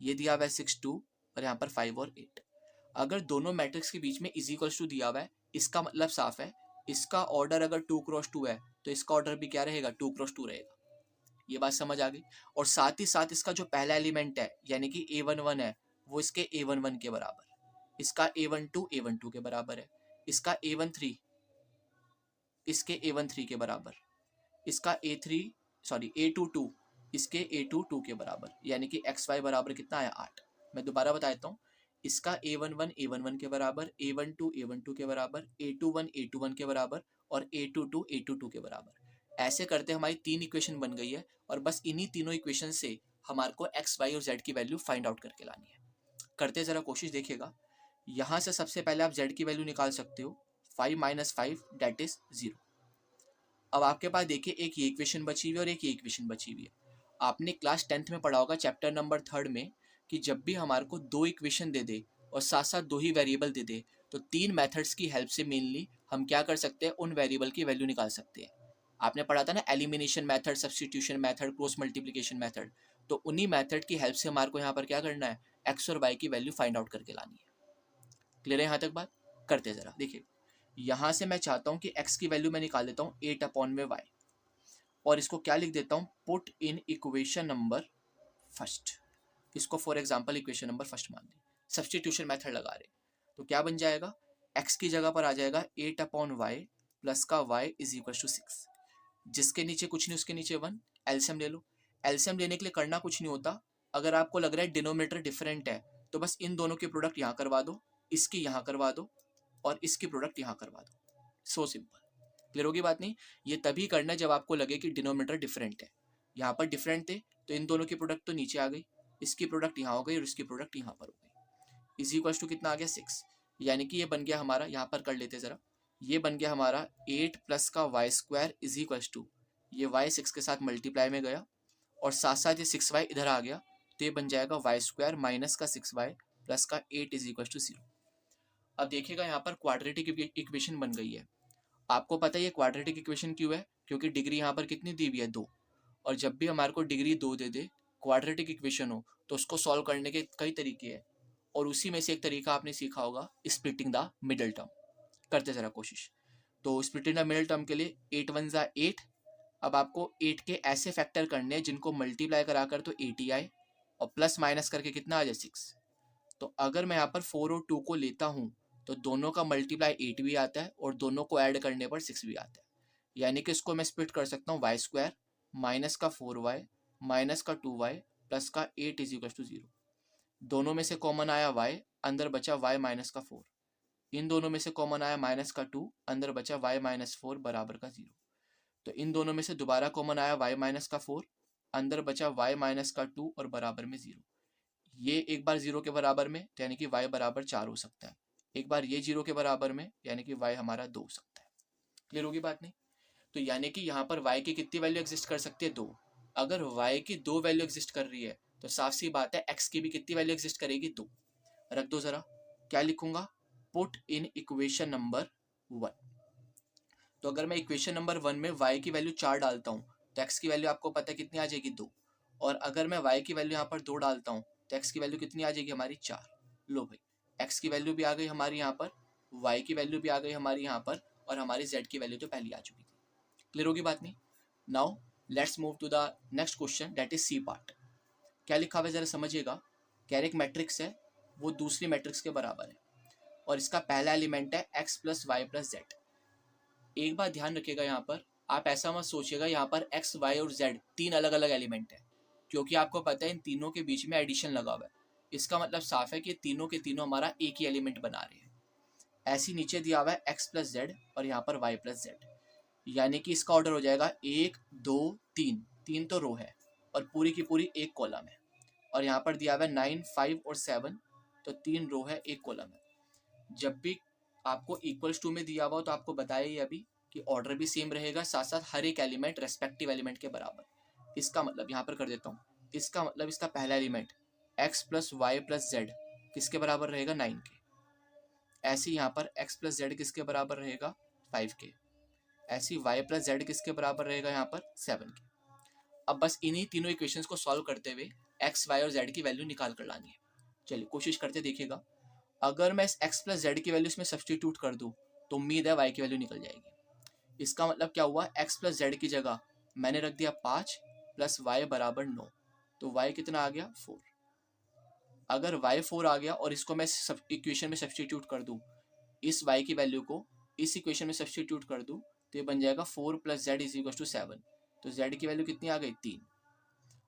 ये दिया हुआ है 6 2 और यहाँ पर 5 और 8. अगर दोनों मैट्रिक्स के बीच में इज इक्वल्स टू दिया हुआ है, इसका मतलब साफ है इसका ऑर्डर अगर 2x2 है तो इसका ऑर्डर भी क्या रहेगा, 2x2 रहेगा. ये बात समझ आ गई. और साथ ही साथ इसका जो पहला एलिमेंट है यानी कि A11 है वो इसके A11 के बराबर, इसका A12 A12 के बराबर है, इसका A13 इसके A13 के बराबर, इसका A22 इसके A22 के बराबर, यानी कि XY बराबर कितना आया 8. मैं दोबारा बता देता हूँ, इसका A11 A11 के बराबर, A12 A12 के बराबर, A21 A21 के बराबर और A22 A22 के बराबर. ऐसे करते हमारी 3 इक्वेशन बन गई है और बस इन्हीं तीनों इक्वेशन से हमारे को एक्स वाई और जेड की वैल्यू फाइंड आउट करके लानी है. करते जरा कोशिश. देखिएगा यहाँ से सबसे पहले आप जेड की वैल्यू निकाल सकते हो, 5 - 5 दैट इज 0. अब आपके पास देखिए एक ये इक्वेशन बची हुई है और एक ये इक्वेशन बची हुई है. आपने क्लास 10th में पढ़ा होगा चैप्टर नंबर 3 में कि जब भी हमारे को 2 इक्वेशन दे दे और साथ साथ 2 ही वेरिएबल दे दे तो 3 मेथड्स की हेल्प से मेनली हम क्या कर सकते हैं, उन वेरिएबल की वैल्यू निकाल सकते हैं. आपने पढ़ा था ना elimination method, substitution method, cross multiplication method. तो उन्हीं मेथड की हेल्प से हमारे को यहाँ पर क्या करना है, एक्स और वाई की वैल्यू फाइंड आउट करके लानी है. क्लियर है यहाँ तक बात. करते जरा. देखिए यहाँ से मैं चाहता हूँ कि x की वैल्यू मैं निकाल देता हूँ 8/y और इसको क्या लिख देता हूँ, put in equation number first. इसको for example equation number first मान लें. सब्स्टिट्यूशन मेथड लगा रहे तो क्या बन जाएगा, x की जगह पर आ जाएगा 8/y प्लस का y इज इक्वल टू 6. जिसके नीचे कुछ नहीं उसके नीचे 1. एलसीएम ले लो. एलसीएम लेने के लिए करना कुछ नहीं होता. अगर आपको लग रहा है डिनोमिनेटर डिफरेंट है तो बस इन दोनों के प्रोडक्ट यहाँ करवा दो, इसकी यहाँ करवा दो और इसकी प्रोडक्ट यहाँ करवा दो. So simple. क्लियर होगी बात नहीं. ये तभी करना है जब आपको लगे कि डिनोमिनेटर डिफरेंट है. यहाँ पर डिफरेंट थे तो इन दोनों की प्रोडक्ट तो नीचे आ गई, इसकी प्रोडक्ट यहाँ हो गई और इसकी प्रोडक्ट यहाँ पर हो गई. इज इक्वल टू कितना आ गया 6. यानी कि ये बन गया हमारा, यहाँ पर कर लेते जरा, ये बन गया हमारा 8 प्लस का y² इज इक्वल टू ये y 6 के साथ मल्टीप्लाई में गया और साथ साथ ये 6y इधर आ गया तो ये बन जाएगा y² माइनस का 6y प्लस का 8 इज इक्वल टू 0. अब देखिएगा यहाँ पर क्वाड्रेटिक इक्वेशन बन गई है. आपको पता है ये क्वाड्रेटिक इक्वेशन क्यों है, क्योंकि डिग्री यहाँ पर कितनी दी हुई है 2. और जब भी हमारे को डिग्री 2 दे दे, क्वाड्रेटिक इक्वेशन हो, तो उसको सॉल्व करने के कई तरीके हैं और उसी में से एक तरीका आपने सीखा होगा स्प्लिटिंग द मिडिल टर्म. करते जरा कोशिश. तो स्प्लिटिंग द मिडिल टर्म के लिए 8 1 = 8 अब आपको 8 के ऐसे फैक्टर करने हैं जिनको मल्टीप्लाई करा कर तो 80 आए और प्लस माइनस करके कितना आ जाए 6। तो अगर मैं यहाँ पर 4 और 2 को लेता हूँ तो दोनों का मल्टीप्लाई 8 भी आता है और दोनों को ऐड करने पर 6 भी आता है। यानी कि इसको मैं स्प्लिट कर सकता हूँ वाई स्क्वायर माइनस का 4y माइनस का 2y प्लस का 8 इज इक्वल टू 0। दोनों में से कॉमन आया y, अंदर बचा y माइनस का 4। इन दोनों में से कॉमन आया माइनस का 2, अंदर बचा y माइनस 4 बराबर का 0। तो इन दोनों में से दोबारा कॉमन आया y माइनस का 4, अंदर बचा y माइनस का 2 और बराबर में 0। ये एक बार 0 के बराबर में तो यानी कि y बराबर 4 हो सकता है। एक बार ये 0 के बराबर में यानी कि y हमारा 2 हो सकता है। क्लियर होगी बात नहीं? तो यानी कि यहाँ पर y की कितनी वैल्यू एग्जिस्ट कर सकती है? 2। अगर y की 2 वैल्यू एग्जिस्ट कर रही है तो साफ सी बात है x की भी कितनी वैल्यू एग्जिस्ट करेगी? 2। रख दो जरा, क्या लिखूंगा? Put in equation number 1। तो अगर मैं इक्वेशन नंबर 1 में y की वैल्यू 4 डालता हूँ तो x की वैल्यू आपको पता है कितनी आ जाएगी? 2। और अगर मैं y की वैल्यू यहाँ पर 2 डालता हूँ तो x की वैल्यू कितनी आ जाएगी हमारी? 4। लो भाई, x की वैल्यू भी आ गई हमारी यहाँ पर, y की वैल्यू भी आ गई हमारी यहाँ पर, और हमारी z की वैल्यू तो पहले आ चुकी थी। क्लियर होगी बात नहीं? Now let's move to the next question, that is C part. क्या लिखा हुआ है जरा समझिएगा। कह रहे एक मैट्रिक्स है, वो दूसरी मैट्रिक्स के बराबर है और इसका पहला एलिमेंट है x plus y plus z. एक बात ध्यान रखिएगा, यहाँ पर आप ऐसा मत सोचिएगा यहाँ पर x, y और z तीन अलग अलग एलिमेंट है, क्योंकि आपको पता है इन तीनों के बीच में एडिशन लगा हुआ है। इसका मतलब साफ है कि तीनों के तीनों हमारा एक ही एलिमेंट बना रहे हैं। ऐसी नीचे दिया हुआ है x प्लस जेड और यहाँ पर y प्लस जेड, यानी कि इसका ऑर्डर हो जाएगा 1 2 3। 3 तो रो है और पूरी की पूरी एक कॉलम है। और यहाँ पर दिया हुआ है 9 5 और 7, तो 3 रो है एक कॉलम है। जब भी आपको इक्वल्स टू में दिया हुआ तो आपको बताया ही अभी कि ऑर्डर भी सेम रहेगा, साथ साथ हर एक एलिमेंट रेस्पेक्टिव एलिमेंट के बराबर। इसका मतलब यहाँ पर कर देता हूँ, इसका मतलब इसका पहला element x plus y plus z किसके बराबर रहेगा? 9 के। ऐसे यहाँ पर x प्लस जेड किसके बराबर रहेगा? 5 के। ऐसी y प्लस जेड किसके बराबर रहेगा? यहाँ पर 7 के। अब बस इन्हीं तीनों इक्वेशंस को सॉल्व करते हुए x, y और z की वैल्यू निकाल कर लानी है। चलिए कोशिश करते देखिएगा। अगर मैं इस x प्लस जेड की वैल्यू इसमें सब्सटीट्यूट कर दूं तो उम्मीद है y की वैल्यू निकल जाएगी। इसका मतलब क्या हुआ? x प्लस जेड की जगह मैंने रख दिया 5 प्लस वाई बराबर 9, तो y कितना आ गया? 4। अगर y 4 आ गया और इसको मैं इक्वेशन में सब्सटीट्यूट कर दूं, इस y की वैल्यू को इस इक्वेशन में सब्सटीट्यूट कर दूं तो ये बन जाएगा 4 plus z is equal to 7। तो z की वैल्यू कितनी आ गई? 3।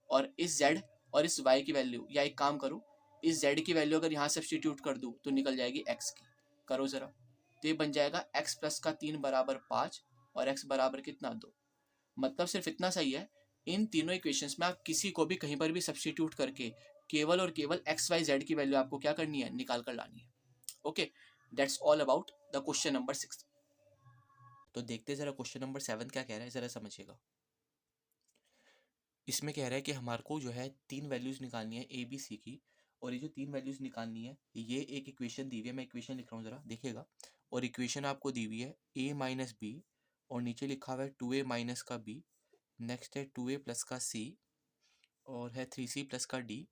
और इस z और इस y की वैल्यू, या एक काम करो, इस z की वैल्यू अगर यहाँ सब्सटीट्यूट कर दूं तो निकल जाएगी x की। करो जरा, तो ये बन जाएगा x प्लस का 3 बराबर 5 और x बराबर कितना? 2। मतलब सिर्फ इतना सही है, इन तीनों इक्वेशंस में आप किसी को भी कहीं पर भी सब्सटीट्यूट करके केवल और केवल x y z की वैल्यू आपको क्या करनी है? निकाल कर लानी है। Okay, that's all about the question number 6। तो देखते जरा क्वेश्चन नंबर 7 क्या कह रहा है, जरा समझिएगा। इसमें कह रहा है कि हमारे को जो है 3 वैल्यूज निकालनी है ए बी सी की, और ये जो 3 वैल्यूज निकालनी है ये एक इक्वेशन दी हुई है। मैं इक्वेशन लिख रहा हूँ, जरा देखिएगा। और इक्वेशन आपको दी हुई है a माइनस बी, और नीचे लिखा हुआ है 2a माइनस का b, नेक्स्ट है 2a प्लस का c, और है 3c प्लस का d।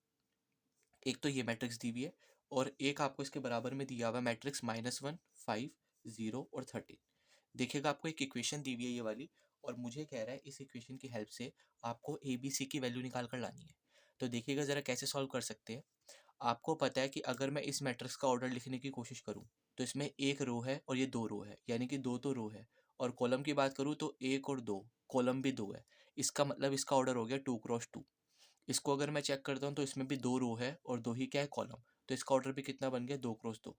एक तो ये मैट्रिक्स दी हुई है, और एक आपको इसके बराबर में दिया हुआ मैट्रिक्स -1 5 0 और 13। देखिएगा आपको एक इक्वेशन दी हुई है ये वाली, और मुझे कह रहा है इस इक्वेशन की हेल्प से आपको ए बी सी की वैल्यू निकाल कर लानी है। तो देखिएगा ज़रा कैसे सॉल्व कर सकते हैं। आपको पता है कि अगर मैं इस मैट्रिक्स का ऑर्डर लिखने की कोशिश करूं तो इसमें एक रो है और ये 2 रो है, यानी कि 2 तो रो है। और कॉलम की बात करूं तो 1 और 2, कॉलम भी 2 है। इसका मतलब इसका ऑर्डर हो गया 2 क्रॉस 2। इसको अगर मैं चेक करता हूँ तो इसमें भी 2 रो है और 2 ही क्या है? कॉलम। तो इसका ऑर्डर भी कितना बन गया? 2 क्रॉस 2।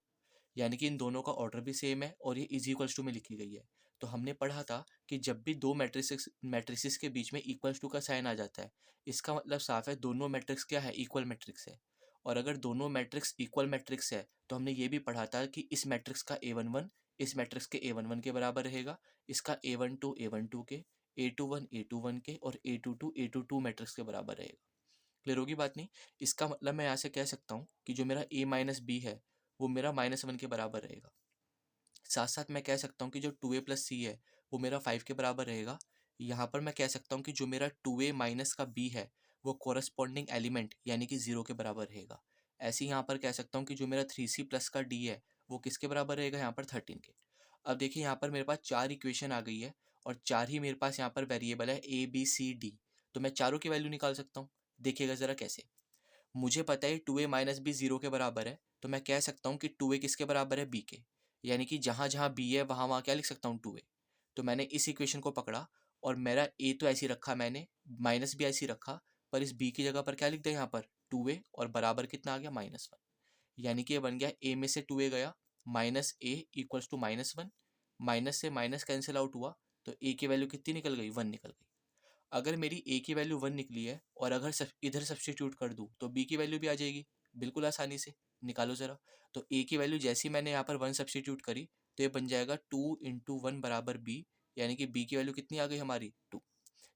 यानी कि इन दोनों का ऑर्डर भी सेम है और ये इज इक्वल्स टू में लिखी गई है। तो हमने पढ़ा था कि जब भी दो मैट्रिसेस के बीच में इक्वल्स टू का साइन आ जाता है, इसका मतलब साफ है दोनों मैट्रिक्स क्या है? इक्वल मैट्रिक्स है। और अगर दोनों मैट्रिक्स इक्वल मैट्रिक्स है तो हमने ये भी पढ़ा था कि इस मैट्रिक्स का a11 इस मैट्रिक्स के a11 के बराबर रहेगा, इसका a12 a12 के, a21 a21 के, और a22 a22 मैट्रिक्स के बराबर रहेगा। क्लियर होगी बात नहीं? इसका मतलब मैं यहाँ से कह सकता हूँ कि जो मेरा a माइनस बी है वो मेरा -1 के बराबर रहेगा। साथ साथ मैं कह सकता हूँ कि जो 2a प्लस सी है वो मेरा 5 के बराबर रहेगा। यहाँ पर मैं कह सकता हूँ कि जो मेरा 2a माइनस का b है वो कोरस्पॉन्डिंग एलिमेंट यानी कि 0 के बराबर रहेगा। ऐसे ही यहाँ पर कह सकता हूँ कि जो मेरा 3c प्लस का d है वो किसके बराबर रहेगा? यहाँ पर 13 के। अब देखिए यहाँ पर मेरे पास 4 इक्वेशन आ गई है और 4 ही मेरे पास यहाँ पर वेरिएबल है A B C D, तो मैं चारों की वैल्यू निकाल सकता हूँ। देखिएगा ज़रा कैसे। मुझे पता है 2a माइनस बी 0 के बराबर है, तो मैं कह सकता हूँ कि 2a किसके बराबर है, b के। यानी कि जहाँ जहाँ b है वहाँ वहाँ क्या लिख सकता हूँ, 2a। तो मैंने इस इक्वेशन को पकड़ा और मेरा a तो ऐसे ही रखा मैंने, माइनस भी ऐसे ही रखा, पर इस b की जगह पर क्या लिख दिया यहाँ पर 2a, और बराबर कितना आ गया, -1। यानी कि ये बन गया a में से 2a गया, minus a equals to -1, minus से माइनस कैंसिल आउट हुआ, तो a की वैल्यू कितनी निकल गई, 1 निकल गई। अगर मेरी a की वैल्यू 1 निकली है और अगर इधर सब्सटीट्यूट कर दूँ तो b की वैल्यू भी आ जाएगी, बिल्कुल आसानी से। निकालो ज़रा। तो a की वैल्यू जैसे ही मैंने यहाँ पर 1 सब्सटीट्यूट करी तो ये बन जाएगा 2 इंटू 1 बराबर b, यानी कि b की वैल्यू कितनी आ गई हमारी, 2।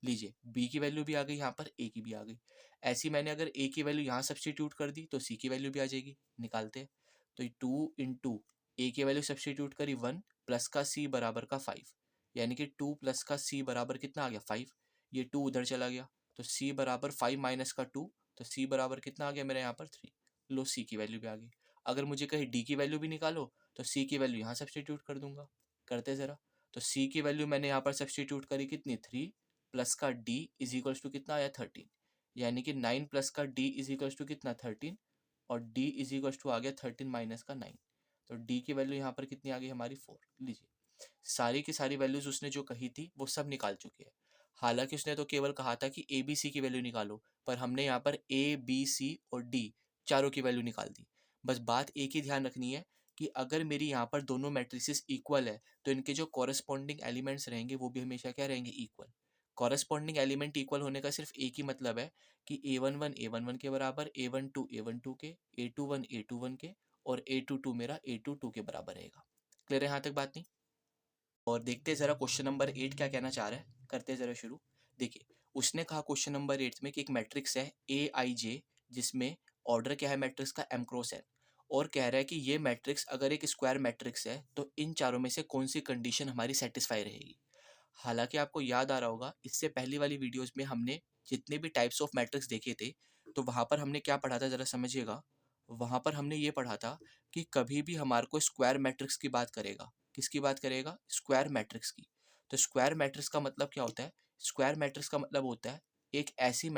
लीजिए, b की वैल्यू भी आ गई यहाँ पर, a की भी आ गई। ऐसी मैंने अगर a की वैल्यू यहाँ सब्सटीट्यूट कर दी तो c की वैल्यू भी आ जाएगी। निकालते हैं। तो 2 इंटू a की वैल्यू सब्सटीट्यूट करी 1 प्लस का c बराबर का 5, यानी कि 2 प्लस का c बराबर कितना आ गया, 5। ये 2 उधर चला गया तो c बराबर 5 माइनस का 2, तो c बराबर कितना आ गया मेरे यहाँ पर 3। लो, c की वैल्यू भी आ गई। अगर मुझे कहीं d की वैल्यू भी निकालो तो c की वैल्यू यहाँ सब्सटीट्यूट कर दूंगा। करते ज़रा। तो c की वैल्यू मैंने यहाँ पर सब्सटीट्यूट करी कितनी, 3 प्लस का d इज इक्वल्स टू कितना आया, 13। यानी कि 9 प्लस का d इज इक्वल्स टू कितना, 13, और d इज इक्वल्स टू आ गया 13 माइनस का 9। तो d की वैल्यू यहाँ पर कितनी आ गई हमारी, 4। लीजिए, सारी की सारी वैल्यूज उसने जो कही थी वो सब निकाल चुके हैं। हालांकि उसने तो केवल कहा था कि ए बी सी की वैल्यू निकालो, पर हमने यहाँ पर ए बी सी और डी चारों की वैल्यू निकाल दी। बस बात एक ही ध्यान रखनी है कि अगर मेरी यहाँ पर दोनों मैट्रिसेस इक्वल है तो इनके जो कॉरेस्पॉन्डिंग एलिमेंट्स रहेंगे वो भी हमेशा क्या रहेंगे, इक्वल। कॉरेस्पॉन्डिंग एलिमेंट इक्वल होने का सिर्फ एक ही मतलब है कि a11 के बराबर, a12 के, a21 के, और a22 मेरा a22 के बराबर रहेगा। क्लियर है यहाँ तक बात नहीं? और देखते हैं जरा क्वेश्चन नंबर 8 क्या कहना चाह रहा है। करते हैं जरा शुरू। देखिए, उसने कहा क्वेश्चन नंबर 8 में कि एक मैट्रिक्स है ए आई जे, जिसमें ऑर्डर क्या है मैट्रिक्स का, एम क्रॉस एन, और कह रहा है कि ये मैट्रिक्स अगर एक स्क्वायर मैट्रिक्स है तो इन चारों में से कौन सी कंडीशन हमारी सेटिस्फाई रहेगी। हालांकि आपको याद आ रहा होगा, इससे पहली वाली वीडियोस में हमने जितने भी टाइप्स ऑफ मैट्रिक्स देखे थे तो वहाँ पर हमने क्या पढ़ा था, ज़रा समझिएगा। वहाँ पर हमने ये पढ़ा था कि कभी भी हमारे को स्क्वायर मैट्रिक्स की बात करेगा। किसकी बात करेगा, स्क्वायर मैट्रिक्स की। तो स्क्वायर मैट्रिक्स का मतलब क्या होता है, स्क्वायर मैट्रिक्स का मतलब होता है एक ऐसी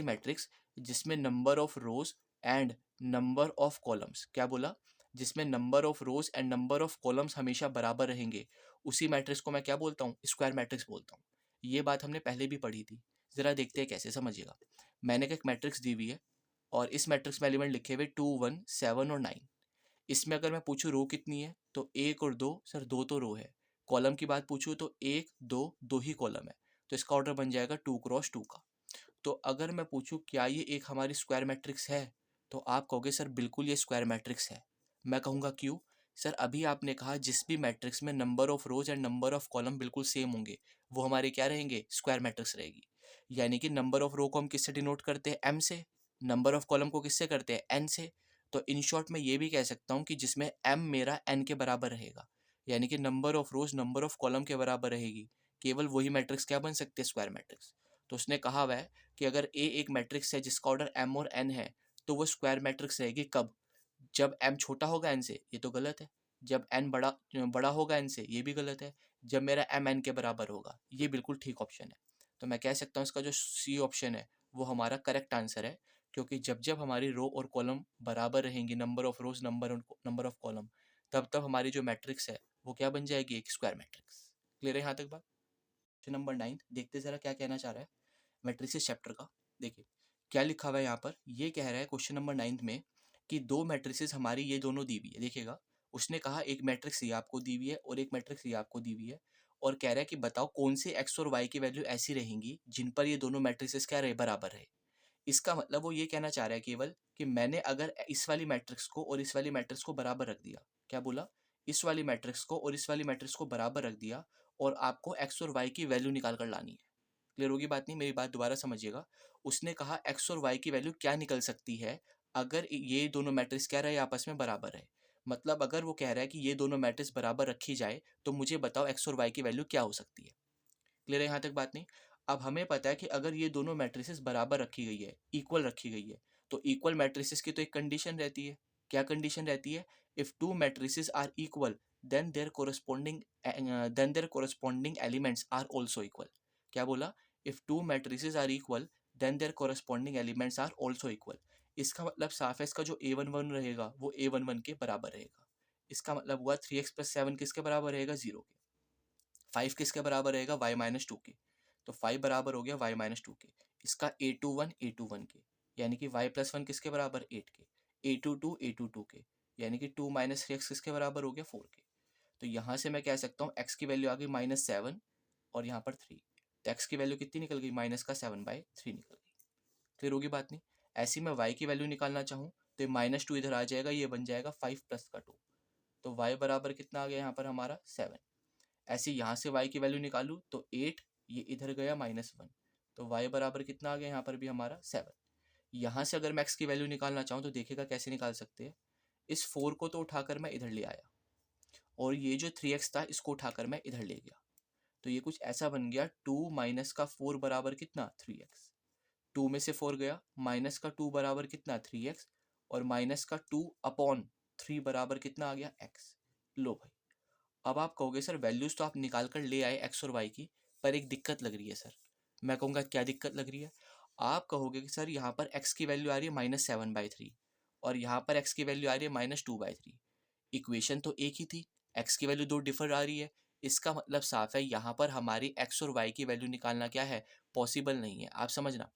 मैट्रिक्स जिसमें number of rose and number of columns, क्या बोला, जिसमें number of rose and number of columns हमेशा बराबर रहेंगे, उसी मैट्रिक्स को मैं क्या बोलता हूँ, स्क्वायर मैट्रिक्स बोलता हूँ। ये बात हमने पहले भी पढ़ी थी। जरा देखते हैं कैसे, समझिएगा। मैंने एक मैट्रिक्स दी हुई है और इस मैट्रिक्स में एलिमेंट लिखे हुए 2 1 7 और 9। इसमें अगर मैं पूछूं रो कितनी है तो 1 और 2, सर 2 तो रो है। कॉलम की बात पूछूं तो 1 2 2 ही कॉलम है, तो इसका ऑर्डर बन जाएगा 2 क्रॉस 2 का। तो अगर मैं पूछूं क्या ये एक हमारी स्क्वायर मैट्रिक्स है, तो आप कहोगे सर बिल्कुल ये स्क्वायर मैट्रिक्स है। मैं कहूँगा क्यों, सर अभी आपने कहा जिस भी मैट्रिक्स में number of rose and number of column बिल्कुल सेम होंगे वो हमारे क्या रहेंगे, स्क्वायर मैट्रिक्स रहेगी। यानी कि नंबर ऑफ रो को हम किससे डिनोट करते हैं, एम से, नंबर ऑफ कॉलम को किससे करते हैं, एन से। तो इन शॉर्ट मैं ये भी कह सकता हूँ कि जिसमें एम मेरा एन के बराबर रहेगा, यानी कि number of rose number of column के बराबर रहेगी, केवल वही मैट्रिक्स क्या बन सकते हैं, स्क्वायर मैट्रिक्स। तो उसने कहा हुआ है कि अगर ए एक मैट्रिक्स है जिसका ऑर्डर एम और एन है तो वो स्क्वायर मैट्रिक्स रहेगी कब, जब एम छोटा होगा एन से, ये तो गलत है। जब एन बड़ा बड़ा होगा एन से, ये भी गलत है। जब मेरा एम एन के बराबर होगा, ये बिल्कुल ठीक ऑप्शन है। तो मैं कह सकता हूँ इसका जो सी ऑप्शन है वो हमारा करेक्ट आंसर है, क्योंकि जब जब हमारी रो और कॉलम बराबर रहेंगी, number of rose number of column, तब तब हमारी जो मैट्रिक्स है वो क्या बन जाएगी, एक स्क्वायर मैट्रिक्स। क्लियर है यहाँ तक बात? क्वेश्चन नंबर 9 देखते जरा क्या कहना चाह रहा है मैट्रिसेस चैप्टर का। देखिए क्या लिखा हुआ है यहाँ पर, ये कह रहा है क्वेश्चन नंबर 9 में कि दो मैट्रिसेस हमारी ये दोनों दी हुई है। देखिएगा, उसने कहा एक मैट्रिक्स ये आपको दी हुई है और एक मैट्रिक्स ये आपको दी हुई है, और कह रहा है कि बताओ कौन से एक्स और वाई की वैल्यू ऐसी रहेंगी जिन पर ये दोनों मैट्रिसेस क्या रहे, बराबर रहे। इसका मतलब वो ये कहना चाह रहा है केवल कि मैंने अगर इस वाली मैट्रिक्स को और इस वाली मैट्रिक्स को बराबर रख दिया, क्या बोला, इस वाली मैट्रिक्स को और इस वाली मैट्रिक्स को बराबर रख दिया और आपको एक्स और वाई की वैल्यू निकाल कर लानी है। क्लियर होगी बात नहीं, मेरी बात दोबारा समझिएगा। उसने कहा एक्स और वाई की वैल्यू क्या निकल सकती है अगर ये दोनों मैट्रिक्स क्या रहे, आपस में बराबर है। मतलब अगर वो कह रहा है कि ये दोनों मैट्रिक्स बराबर रखी जाए तो मुझे बताओ एक्स और वाई की वैल्यू क्या हो सकती है। क्लियर है यहाँ तक बात नहीं? अब हमें पता है कि अगर ये दोनों मैट्रिसेस बराबर रखी गई है, इक्वल रखी गई है, तो इक्वल मैट्रिसेस की तो एक कंडीशन रहती है। क्या कंडीशन रहती है, if two matrices are equal then their corresponding elements are also equal. क्या बोला? If two matrices are equal, then their corresponding elements are also equal. इसका मतलब साफ है, इसका जो a11 रहेगा वो a11 के बराबर रहेगा. इसका मतलब हुआ 3x प्लस 7 किसके बराबर रहेगा? 0 के. 5 किसके बराबर रहेगा? y माइनस 2 के. तो 5 बराबर हो गया y माइनस 2 के. इसका a21 के, यानी कि y प्लस 1 किसके बराबर? 8 के. a22 के, यानी कि 2 माइनस 3x किसके बराबर हो गया? 4 के. तो यहाँ से मैं कह सकता हूँ x की वैल्यू आ गई -7 और यहाँ पर 3. तो x की वैल्यू कितनी निकल गई? -7/3 निकल गई. क्लियर होगी बात नहीं? ऐसी मैं y की वैल्यू निकालना चाहूँ तो -2 इधर आ जाएगा, ये बन जाएगा 5 प्लस का 2. तो y बराबर कितना आ गया यहाँ पर हमारा? 7. ऐसे यहाँ से y की वैल्यू निकालूँ तो 8, ये इधर गया -1. तो y बराबर कितना आ गया यहाँ पर भी हमारा? 7. यहाँ से अगर मैं x की वैल्यू निकालना चाहूँ तो देखिएगा कैसे निकाल सकते हैं. इस 4 को तो उठाकर मैं इधर ले आया और ये जो 3x था इसको उठाकर मैं इधर ले गया. तो ये कुछ ऐसा बन गया, 2 माइनस का 4 बराबर कितना? 3x. 2 में से 4 गया, माइनस का 2 बराबर कितना? 3x. और माइनस का 2 अपॉन 3 बराबर कितना आ गया? x. लो भाई, अब आप कहोगे सर वैल्यूज तो आप निकाल कर ले आए x और y की, पर एक दिक्कत लग रही है सर. मैं कहूँगा क्या दिक्कत लग रही है? आप कहोगे कि सर यहाँ पर x की वैल्यू आ रही है -7/3 और यहाँ पर x की वैल्यू आ रही है -2/3. इक्वेशन तो एक ही थी, x की वैल्यू 2 डिफर आ रही है. इसका मतलब साफ है यहाँ पर हमारी x और y की वैल्यू निकालना क्या है? पॉसिबल नहीं है. आप समझना,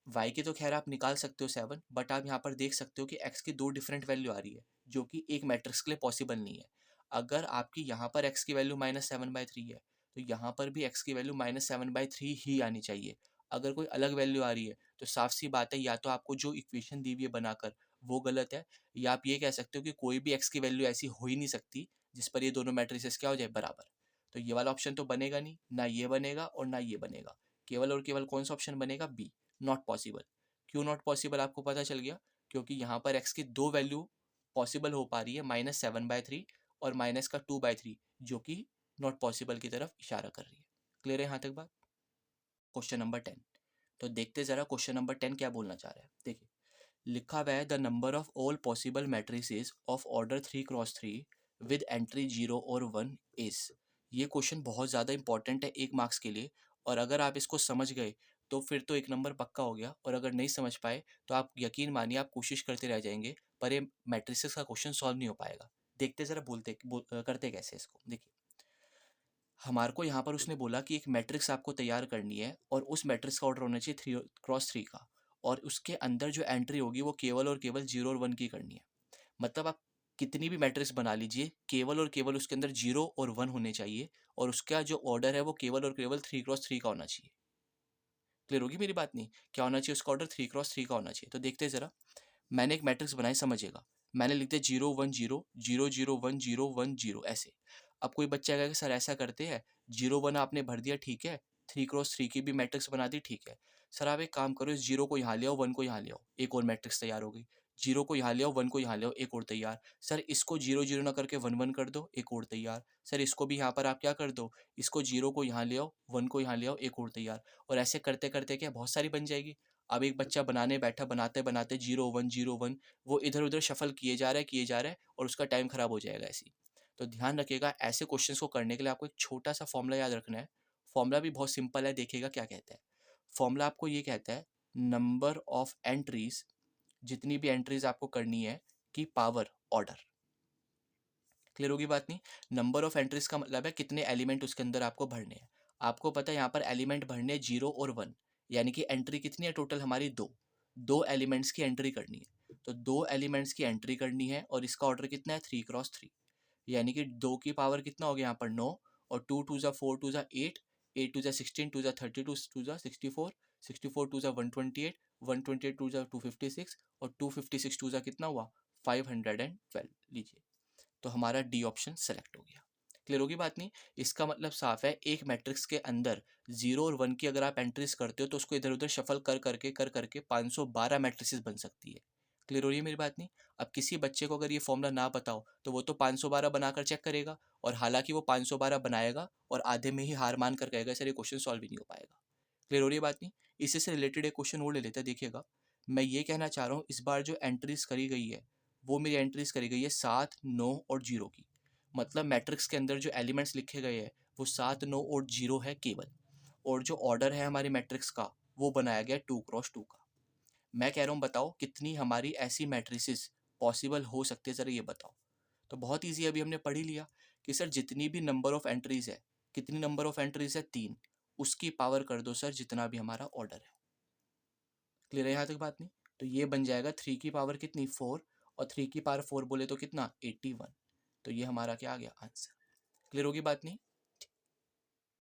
y की तो खैर आप निकाल सकते हो 7, बट आप यहाँ पर देख सकते हो कि x की 2 डिफरेंट वैल्यू आ रही है जो कि एक मैट्रिक्स के लिए पॉसिबल नहीं है. अगर आपकी यहाँ पर x की वैल्यू -7/3 है तो यहाँ पर भी x की वैल्यू -7/3 ही आनी चाहिए. अगर कोई अलग वैल्यू आ रही है तो साफ सी बात है, या तो आपको जो इक्वेशन दी हुई है बनाकर वो गलत है, या आप ये कह सकते हो कि कोई भी x की वैल्यू ऐसी हो ही नहीं सकती जिस पर ये दोनों मैट्रिसेस क्या हो जाए? बराबर. तो ये वाला ऑप्शन तो बनेगा नहीं, ना ये बनेगा और ना ये बनेगा. केवल और केवल कौन सा ऑप्शन बनेगा? B, not possible. क्यों नॉट पॉसिबल आपको पता चल गया? क्योंकि यहाँ पर x की 2 वैल्यू पॉसिबल हो पा रही है, -7/3 और -2/3, जो कि नॉट पॉसिबल की तरफ इशारा कर रही है. क्लियर है यहाँ तक बात? Question number 10. तो देखते जरा क्वेश्चन नंबर 10 क्या बोलना चाह रहा है. देखिए, लिखा हुआ है the number of all possible matrices of order 3x3 with entry 0 और 1 इज. ये क्वेश्चन बहुत ज़्यादा इंपॉर्टेंट है 1 मार्क्स के लिए, और अगर आप इसको समझ गए तो फिर तो 1 नंबर पक्का हो गया, और अगर नहीं समझ पाए तो आप यकीन मानिए आप कोशिश करते रह जाएंगे, पर ये मैट्रिसेस का क्वेश्चन सॉल्व नहीं हो पाएगा. देखते ज़रा करते कैसे इसको. देखिए, हमारे को यहाँ पर उसने बोला कि एक मैट्रिक्स आपको तैयार करनी है और उस मैट्रिक्स का ऑर्डर होना चाहिए 3x3 का, और उसके अंदर जो एंट्री होगी वो केवल और केवल 0 और 1 की करनी है. मतलब आप कितनी भी मैट्रिक्स बना लीजिए, केवल और केवल उसके अंदर 0 और 1 होने चाहिए, और उसका जो ऑर्डर है वो केवल और केवल 3x3 का होना चाहिए. क्लियर होगी मेरी बात? नहीं, क्या होना चाहिए? उसका ऑर्डर 3x3 का होना चाहिए. तो देखते हैं ज़रा. मैंने एक मैट्रिक्स बनाई, समझिएगा. मैंने लिख दिया 0 1 0 0 0 1 0 1 0 ऐसे. अब कोई बच्चा कहेगा कि सर ऐसा करते हैं, 0 1 आपने भर दिया, ठीक है, 3x3 की भी मैट्रिक्स बना दी, ठीक है. सर आप एक काम करो, इस 0 को यहाँ ले आओ, 1 को यहाँ ले आओ, एक और मैट्रिक्स तैयार हो गई. 0 को यहाँ ले आओ, 1 को यहाँ ले आओ, एक और तैयार. सर इसको 0 0 ना करके 1 1 कर दो, एक और तैयार. सर इसको भी यहाँ पर आप क्या कर दो, इसको 0 को यहाँ ले आओ, 1 को यहाँ ले आओ, एक और तैयार. और ऐसे करते करते क्या बहुत सारी बन जाएगी. अब एक बच्चा बनाने बैठा, बनाते बनाते 0 1 0 1 वो इधर उधर शफल किए जा रहा है और उसका टाइम खराब हो जाएगा ऐसे ही. तो ध्यान रखिएगा, ऐसे क्वेश्चंस को करने के लिए आपको एक छोटा सा फॉर्मूला याद रखना है. फॉर्मूला भी बहुत सिंपल है, देखिएगा क्या कहता है. फॉर्मूला आपको ये कहता है नंबर ऑफ एंट्रीज, जितनी भी एंट्रीज आपको करनी है की पावर ऑर्डर. क्लियर होगी बात? नहीं, नंबर ऑफ एंट्रीज का मतलब है कितने एलिमेंट उसके अंदर आपको भरने हैं. आपको पता है यहाँ पर एलिमेंट भरने 0 और 1, यानी कि एंट्री कितनी है टोटल हमारी? 2 एलिमेंट्स की एंट्री करनी है. तो 2 एलिमेंट्स की एंट्री करनी है और इसका ऑर्डर कितना है? 3x3, यानी कि 2 की पावर कितना हो गया यहाँ पर? 9, और 2 2 4 2 8, 8 2 16, 2 32, 2 64, 64 2 128, 128 2 256, और 256 2 कितना हुआ? 512. लीजिए, तो हमारा डी ऑप्शन सेलेक्ट हो गया. क्लियर होगी बात? नहीं, इसका मतलब साफ है, एक मैट्रिक्स के अंदर 0 और 1 की अगर आप एंट्रीज करते हो तो उसको इधर उधर शफल कर करके 512 मैट्रिसेस बन सकती है. क्लियर हो रही है मेरी बात? नहीं, अब किसी बच्चे को अगर ये फॉर्मूला ना बताओ तो वो तो 512 बनाकर चेक करेगा, और हालांकि वो 512 बनाएगा और आधे में ही हार मान कर कहेगा सर ये क्वेश्चन सॉल्व ही नहीं हो पाएगा. क्लियर हो रही है बात? नहीं, इसी से रिलेटेड एक क्वेश्चन और ले लेते हैं. देखिएगा, मैं ये कहना चाह रहा हूँ, इस बार जो एंट्रीज करी गई है वो मेरी एंट्रीज करी गई है 7 9 और 0 की. मतलब मैट्रिक्स के अंदर जो एलिमेंट्स लिखे गए हैं वो 7, 9 और 0 है केवल, और जो ऑर्डर है हमारी मैट्रिक्स का वो बनाया गया 2x2 का। मैं कह रहा हूँ बताओ कितनी हमारी ऐसी मैट्रिसेस पॉसिबल हो सकते हैं, ज़रा ये बताओ। तो बहुत ईजी, अभी हमने पढ़ ही लिया कि सर जितनी भी नंबर ऑफ एंट्रीज है, कितनी नंबर ऑफ एंट्रीज है 3, उसकी पावर कर दो सर जितना भी हमारा ऑर्डर है। क्लियर है यहाँ तक बात? नहीं तो ये बन जाएगा 3 की पावर कितनी 4, और 3 की पावर 4 बोले तो कितना 81। तो ये हमारा क्या आ गया आंसर। क्लियर होगी बात? नहीं